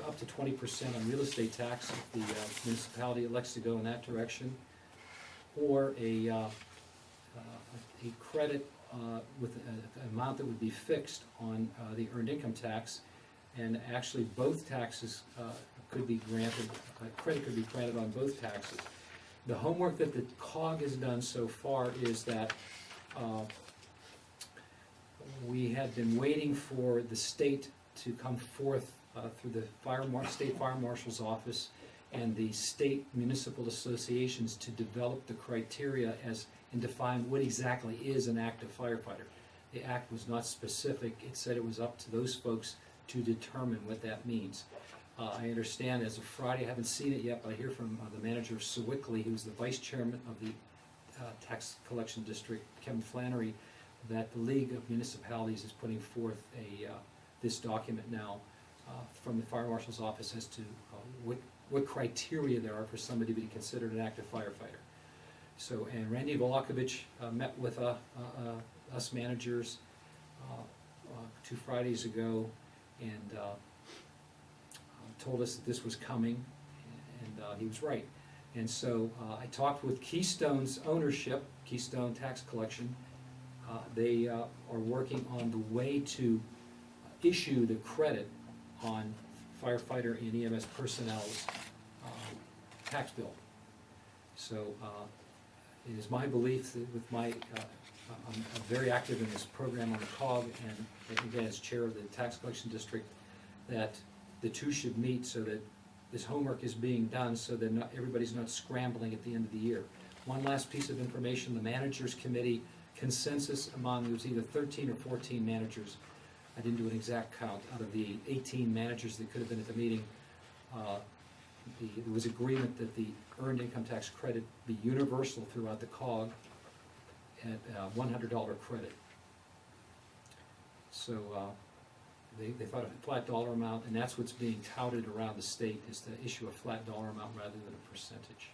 up to 20% on real estate tax if the municipality elects to go in that direction, or a credit with an amount that would be fixed on the earned income tax, and actually both taxes could be granted, credit could be granted on both taxes. The homework that the COG has done so far is that we had been waiting for the state to come forth through the state fire marshal's office and the state municipal associations to develop the criteria and define what exactly is an active firefighter. The act was not specific. It said it was up to those folks to determine what that means. I understand as of Friday, I haven't seen it yet, but I hear from the manager of Sewickley, who's the vice chairman of the tax collection district, Kevin Flannery, that the League of Municipalities is putting forth this document now from the fire marshal's office as to what criteria there are for somebody to be considered an active firefighter. So, and Randy Volakovich met with us managers 2 Fridays ago and told us that this was coming, and he was right. And so I talked with Keystone's ownership, Keystone Tax Collection. They are working on the way to issue the credit on firefighter and EMS personnel's tax bill. So it is my belief that with my, I'm very active in this program on the COG, and again as chair of the tax collection district, that the two should meet so that this homework is being done so that everybody's not scrambling at the end of the year. One last piece of information, the managers committee consensus among, there was either 13 or 14 managers, I didn't do an exact count, out of the 18 managers that could have been at the meeting, there was agreement that the earned income tax credit be universal throughout the COG at $100 credit. So they thought a flat dollar amount, and that's what's being touted around the state, is to issue a flat dollar amount rather than a percentage.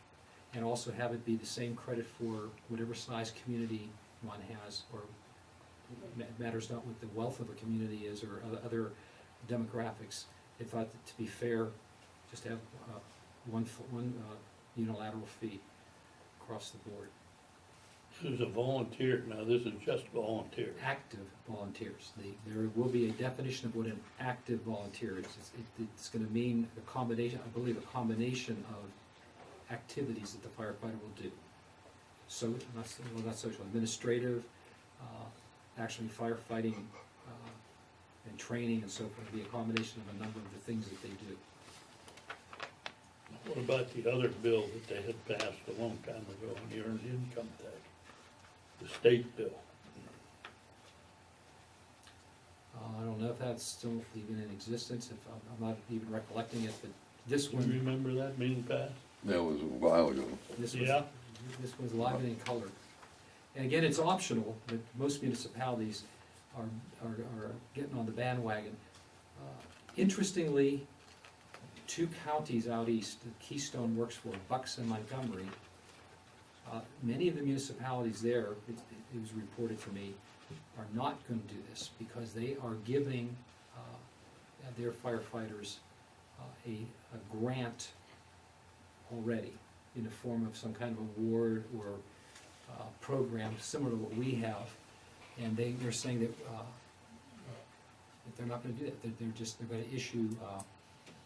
And also have it be the same credit for whatever size community one has, or matters not what the wealth of a community is or other demographics. They thought that to be fair, just have one unilateral fee across the board. This is a volunteer, now this is just volunteer. Active volunteers. There will be a definition of what an active volunteer is. It's gonna mean a combination, I believe, a combination of activities that the firefighter will do. So, not social, administrative, actually firefighting, and training and so forth. It'll be a combination of a number of the things that they do. What about the other bill that they had passed a long time ago on the earned income tax? The state bill. I don't know if that's still even in existence, if I'm not even recollecting it, but this Do you one, remember that being passed? That was a while ago. this Yeah. one's live and in color. And again, it's optional, but most municipalities are getting on the bandwagon. Interestingly, two counties out east that Keystone works for, Bucks and Montgomery, many of the municipalities there, it was reported to me, are not going to do this because they are giving their firefighters a grant already in the form of some kind of award or program similar to what we have, and they're saying that they're not going to do that. They're going to issue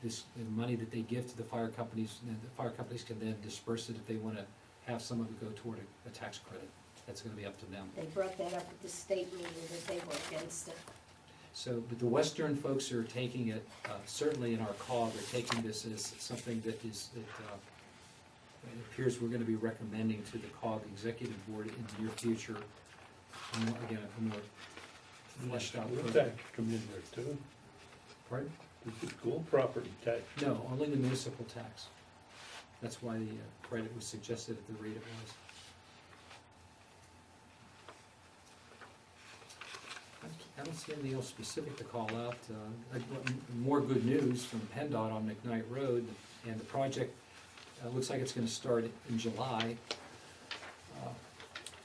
the money that they give to the fire companies, and the fire companies can then disperse it if they want to have some of it go toward a tax credit. That's going to be up to them. They brought that up at the state meeting, that they were against it. So, but the Western folks are taking it, certainly in our COG, are taking this as something that is, it appears we're gonna be recommending to the COG Executive Board in the near future. Again, a more fleshed out School program. tax come in there too. Pardon? Does the school property tax? No, only the municipal tax. That's why the credit was suggested at the rate it was. I don't see anything else specific to call out. More good news from PennDOT on McKnight Road, and the project looks like it's gonna start in July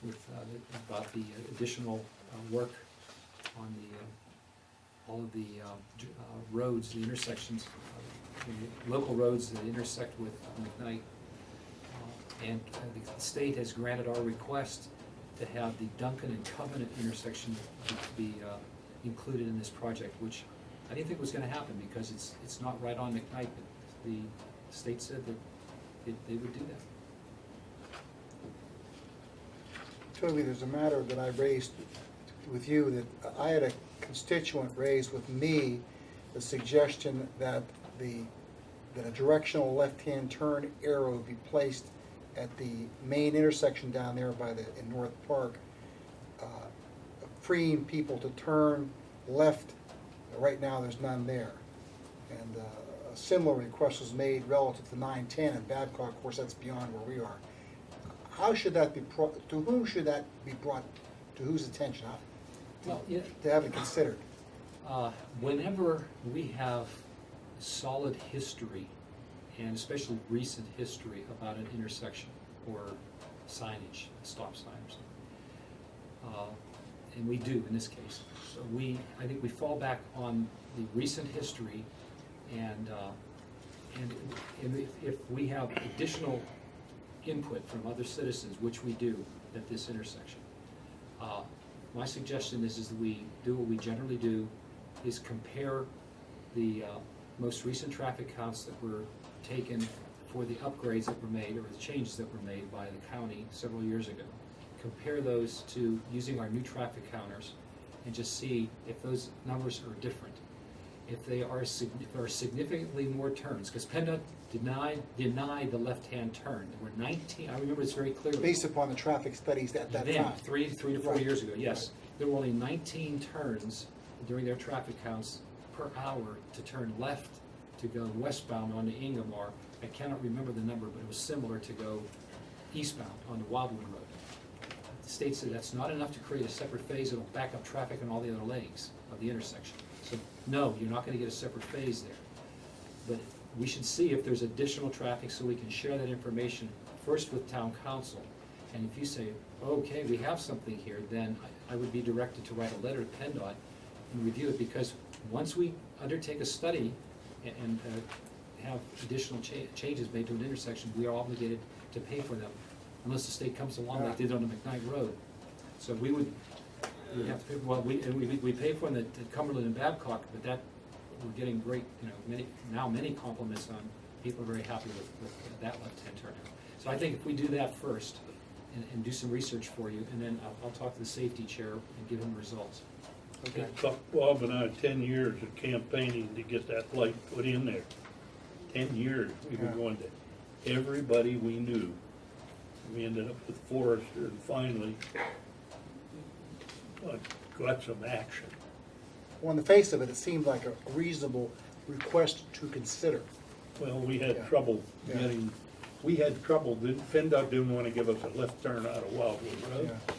with about the additional work on all of the roads, the intersections, the local roads that intersect with McKnight. And the state has granted our request to have the Duncan and Covenant intersection to be included in this project, which I didn't think was gonna happen because it's not right on McKnight, but the state said that they would do that. Toby, there's a matter that I raised with you that I had a constituent raise with me, the suggestion that a directional left-hand turn arrow be placed at the main intersection down there in North Park, freeing people to turn left. Right now, there's none there. And a similar request was made relative to 910 and Babcock. Of course, that's beyond where we are. How should that be, to whom should that be brought, to whose attention? Well, yeah, To have it considered? whenever we have solid history, and especially recent history about an intersection or signage, a stop sign or something, and we do in this case, so I think we fall back on the recent history, and if we have additional input from other citizens, which we do at this intersection, my suggestion is that we do what we generally do, is compare the most recent traffic counts that were taken for the upgrades that were made, or the changes that were made by the county several years ago. Compare those to using our new traffic counters and just see if those numbers are different. If they are significantly more turns, because PennDOT denied the left-hand turn. There were 19, I remember this very clearly. Based upon the traffic studies at that Then, time. three to four Right. years ago, yes. There were only 19 turns during their traffic counts per hour to turn left to go westbound onto Ingomar. I cannot remember the number, but it was similar to go eastbound onto Wildwood Road. The state said that's not enough to create a separate phase, it'll back up traffic on all the other legs of the intersection. So, no, you're not gonna get a separate phase there. But we should see if there's additional traffic so we can share that information first with town council. And if you say, okay, we have something here, then I would be directed to write a letter to PennDOT and review it, because once we undertake a study and have additional changes made to an intersection, we are obligated to pay for them, unless the state comes along like they did on the McKnight Road. So we would have to pay, well, we pay for them at Cumberland and Babcock, but that, we're getting great, many compliments on, people are very happy with that left-hand turnout. So I think if we do that first, and do some research for you, and then I'll talk to the safety chair and give him results. Okay. It took Bob and I 10 years of campaigning to get that light put in there. 10 years, we were Yeah. going to everybody we knew. We ended up with Forrester, and finally got some action. On the face of it, it seemed like a reasonable request to consider. Well, we had Yeah. trouble Yeah. getting, PennDOT didn't want to give us a left turn out of Wildwood Road. Yeah.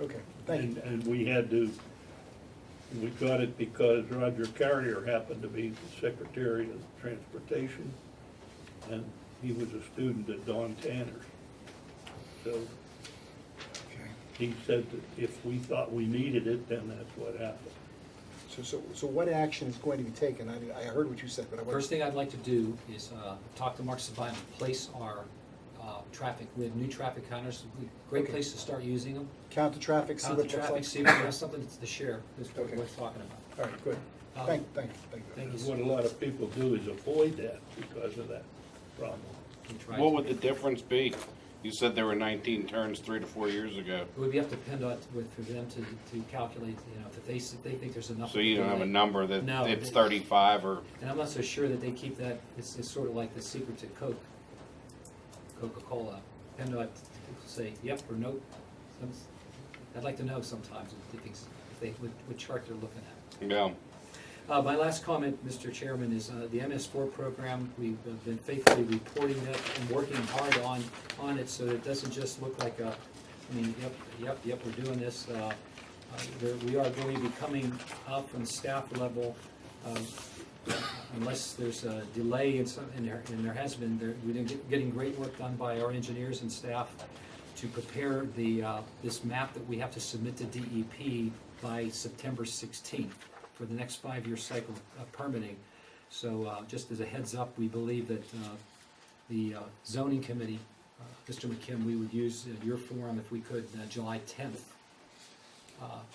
Okay, thank you. And we had to, we got it because Roger Carrier happened to be the Secretary of Transportation, and he was a student at Don Tanner's. So Okay. he said that if we thought we needed it, then that's what happened. So what action is going to be taken? I heard what you said, but I First thing I'd like to do is talk to Mark Sabine and place our traffic, we have new traffic counters, great Okay. place to start using them. count the traffic, see Count what the it looks traffic, like. see if we have something to share, is what Okay. we're talking about. All right, good. Um, Thank you. Thank Because you. what a lot of people do is avoid that because of that problem. We tried What to- would the difference be? You said there were 19 turns 3 to 4 years ago. It would be up to PennDOT for them to calculate, if they think there's enough. So you don't have a delay. number that No, it's they- 35 or, And I'm not so sure that they keep that, it's sort of like the secret to Coca-Cola. PennDOT will say yep or nope. I'd like to know sometimes what chart they're looking at. yeah. My last comment, Mr. Chairman, is the MS4 program. We've been faithfully reporting that and working hard on it, so it doesn't just look like yep, we're doing this. We are going to be coming up from staff level, unless there's a delay and there has been, we've been getting great work done by our engineers and staff to prepare this map that we have to submit to DEP by September 16th. For the next 5-year cycle of permitting. So just as a heads up, we believe that the zoning committee, Mr. McKim, we would use your forum if we could, July 10th.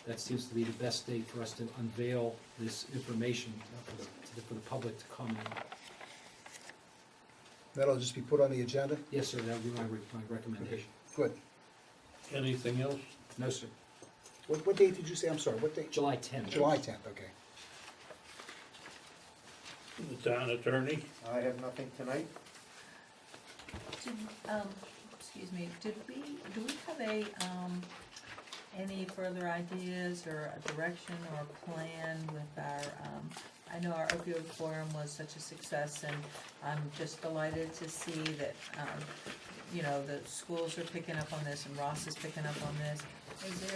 That seems to be the best date for us to unveil this information for the public to comment on. That'll just be put on the agenda? Yes, sir, that would be my recommendation. Good. Anything else? No, sir. What date did you say? I'm sorry, what date? July 10th. July 10th, okay. The town attorney? I have nothing tonight. Excuse me, do we have any further ideas or a direction or plan with our, I know our opioid forum was such a success, and I'm just delighted to see that, the schools are picking up on this and Ross is picking up on this. Does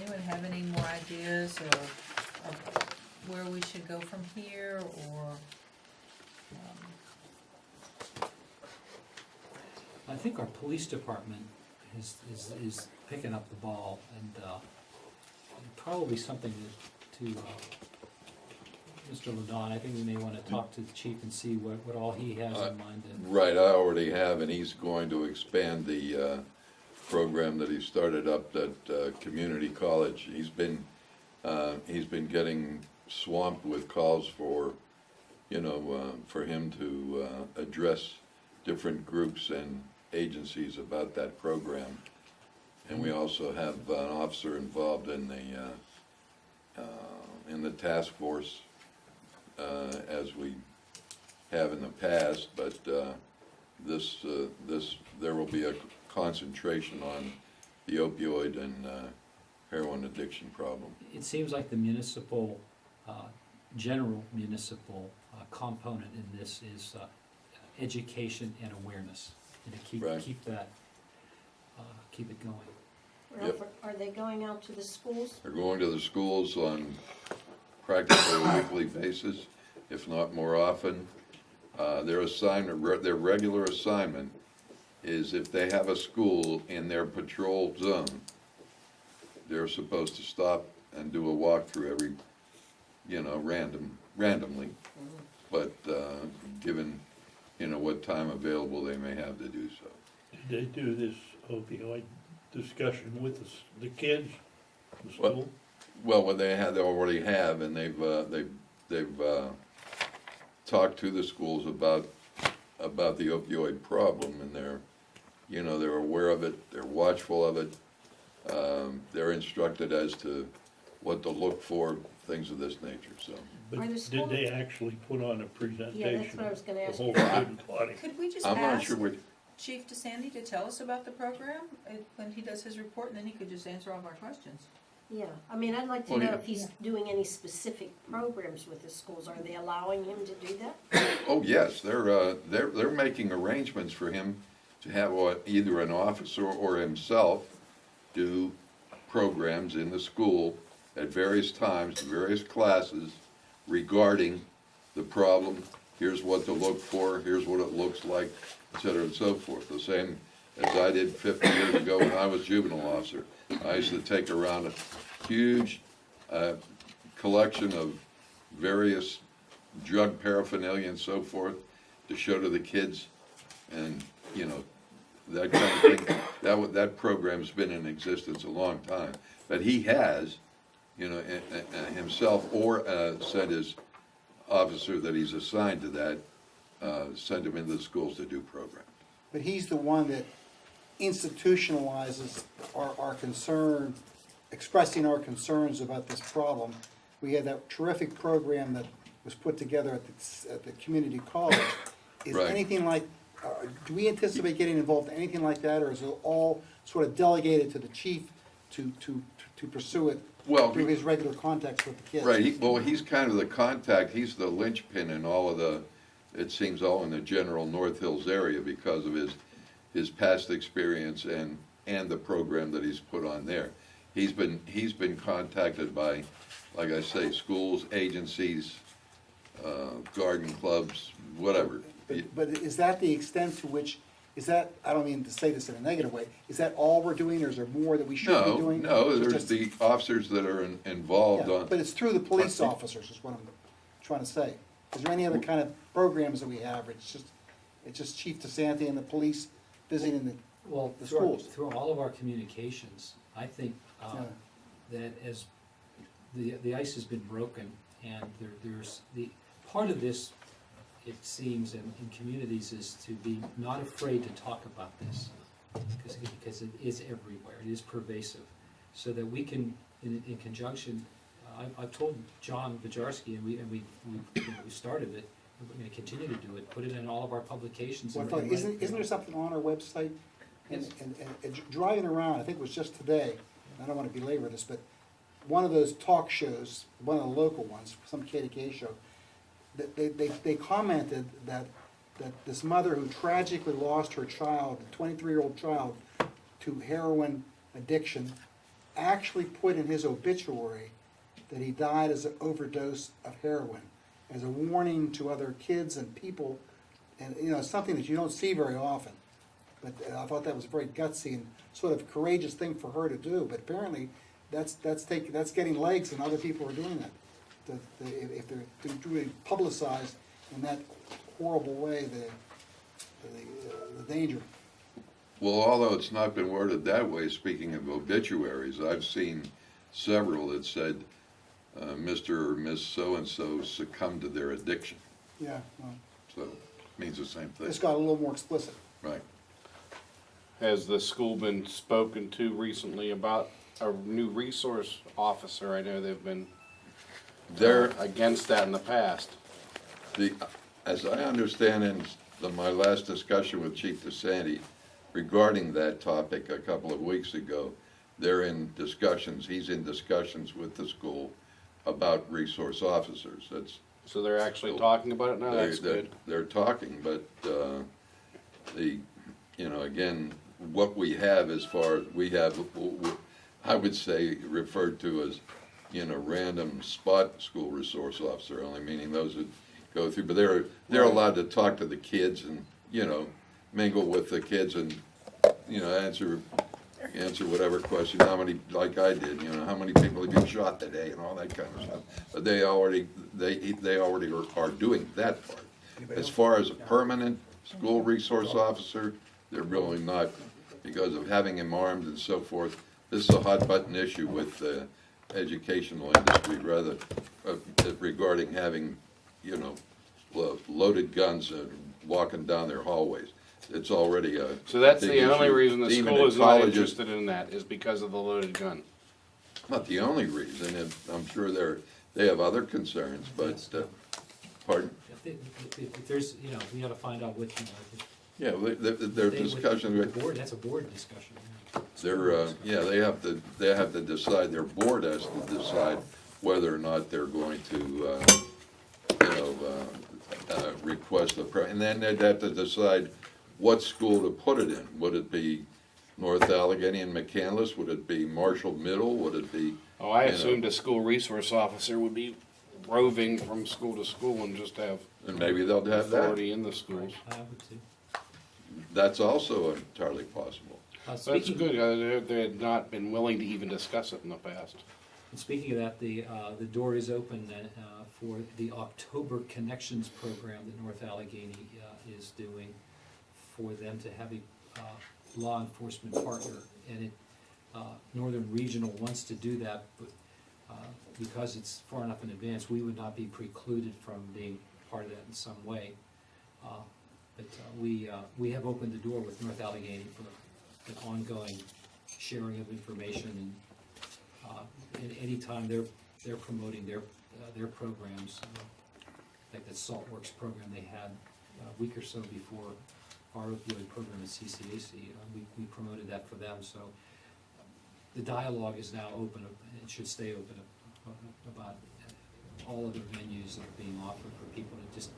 anyone have any more ideas of where we should go from here, or? I think our police department is picking up the ball, and probably something to Mr. Ladon, I think we may want to talk to the chief and see what all he has in mind. Right, I already have, and he's going to expand the program that he started up at community college. He's been getting swamped with calls for him to address different groups and agencies about that program. And we also have an officer involved in the task force, as we have in the past, but there will be a concentration on the opioid and heroin addiction problem. It seems like the general municipal component in this is education and awareness, and to Right. keep it going. Yep. Are they going out to the schools? They're going to the schools on practically a weekly basis, if not more often. Their regular assignment is if they have a school in their patrol zone, they're supposed to stop and do a walkthrough every, randomly. But, given, what time available they may have to do so. Did they do this opioid discussion with the kids, the What? school? Well, what they already have, and they've talked to the schools about the opioid problem, and they're aware of it, they're watchful of it. They're instructed as to what to look for, things of this nature, so. But Are the did school- they actually put on a presentation? what I was gonna ask The whole you. student body? Could we just I'm not ask sure what, Chief DeSandy to tell us about the program when he does his report, and then he could just answer all of our questions? Yeah, I mean, I'd like to Well, know yeah. if he's doing any specific programs with the schools. Are they allowing him to do that? oh, yes, they're making arrangements for him to have either an officer or himself do programs in the school at various times, various classes regarding the problem. Here's what to look for, here's what it looks like, et cetera, and so forth. The same as I did 50 years ago when I was juvenile officer. I used to take around a huge collection of various drug paraphernalia and so forth to show to the kids, and, that kind of thing. That program's been in existence a long time. But he has, himself or sent his officer that he's assigned to that, send him into the schools to do programs. But he's the one that institutionalizes our concern, expressing our concerns about this problem. We had that terrific program that was put together at the community college. Is Right. anything like, do we anticipate getting involved in anything like that, or is it all sort of delegated to the chief to pursue it Well, through his regular contacts with the kids? Right, he's kind of the contact, he's the linchpin in all of it seems all in the general North Hills area because of his past experience and the program that he's put on there. He's been contacted by, like I say, schools, agencies, garden clubs, whatever. But is that the extent to which, is that, I don't mean to say this in a negative way, is that all we're doing, or is there more that we should be doing? No, It's there's just- the officers that are involved Yeah, on. but it's through the police officers, is what I'm trying to say. Is there any other kind of programs that we have, or it's just Chief DeSanti and the police visiting the, Well, the through schools? through all of our communications, I think that as the ice has been broken, and there's part of this, it seems, in communities is to be not afraid to talk about this, because it is everywhere, it is pervasive, so that we can, in conjunction, I've told John Bajarski, and we started it, and we're gonna continue to do it, put it in all of our publications. Well, I and thought, write- isn't there something on our website? Yes. And driving around, I think it was just today, I don't wanna belabor this, but one of those talk shows, one of the local ones, some KDK show, they commented that this mother who tragically lost her child, a 23-year-old child, to heroin addiction, actually put in his obituary that he died as an overdose of heroin, as a warning to other kids and people, and, something that you don't see very often. But I thought that was a very gutsy and sort of courageous thing for her to do, but apparently that's getting legs, and other people are doing that. If they're really publicized in that horrible way, the danger. Well, although it's not been worded that way, speaking of obituaries, I've seen several that said, Mr. or Miss So-and-so succumbed to their addiction. Yeah, well, So, it means the same thing. this got a little more explicit. Right. Has the school been spoken to recently about a new resource officer? I know they've been There, against that in the past. as I understand in my last discussion with Chief DeSanti regarding that topic a couple of weeks ago, they're in discussions, he's in discussions with the school about resource officers. That's, So they're actually talking about it now? That's good. they're talking, but, again, what we have as far as, we have, I would say, referred to as, random spot school resource officer, only meaning those that go through, but they're allowed to talk to the kids and, mingle with the kids and, answer answer whatever question, how many, like I did, you know, how many people have you shot today and all that kind of stuff. But they already are doing that part. As far as a permanent school resource officer, they're really not, because of having him armed and so forth. This is a hot button issue with the educational industry, rather, regarding having, you know, loaded guns walking down their hallways. It's already a So that's big the only issue. reason the Even school in is not colleges- interested in that, is because of the loaded gun. Not the only reason, and I'm sure they have other concerns, but, pardon? If there's, you know, we gotta find out what, you know. Yeah, their discussion, The board, that's a board discussion. Yeah. they have to decide, their board has to decide whether or not they're going to, request and then they'd have to decide what school to put it in. Would it be North Allegheny and McCandless? Would it be Marshall Middle? Would it be? Oh, I assumed a school resource officer would be roving from school to school and just have And maybe they'll have that. authority in the schools. I would too. That's also entirely possible. That's Speaking- good, they had not been willing to even discuss it in the past. And speaking of that, the door is open for the October Connections program that North Allegheny is doing, for them to have a law enforcement partner. And Northern Regional wants to do that, but because it's far enough in advance, we would not be precluded from being part of that in some way. But we have opened the door with North Allegheny for an ongoing sharing of information, and anytime they're promoting their programs, like the Saltworks program they had a week or so before our opioid program at CCAC, we promoted that for them. So the dialogue is now open, and should stay open about all of the venues that are being offered for people to just.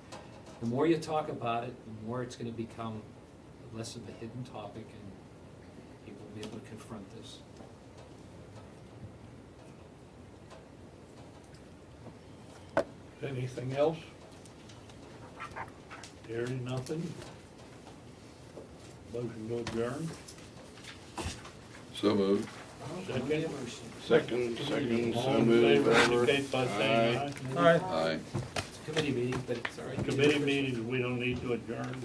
The more you talk about it, the more it's going to become less of a hidden topic, and people will be able to confront this. Anything else? Hearing nothing? Motion to adjourn? So moved. Second? Second, All so in moved, favor, whatever. indicate by saying Aye. Aye. It's a committee meeting, but it's all right. Committee meetings, we don't need to adjourn.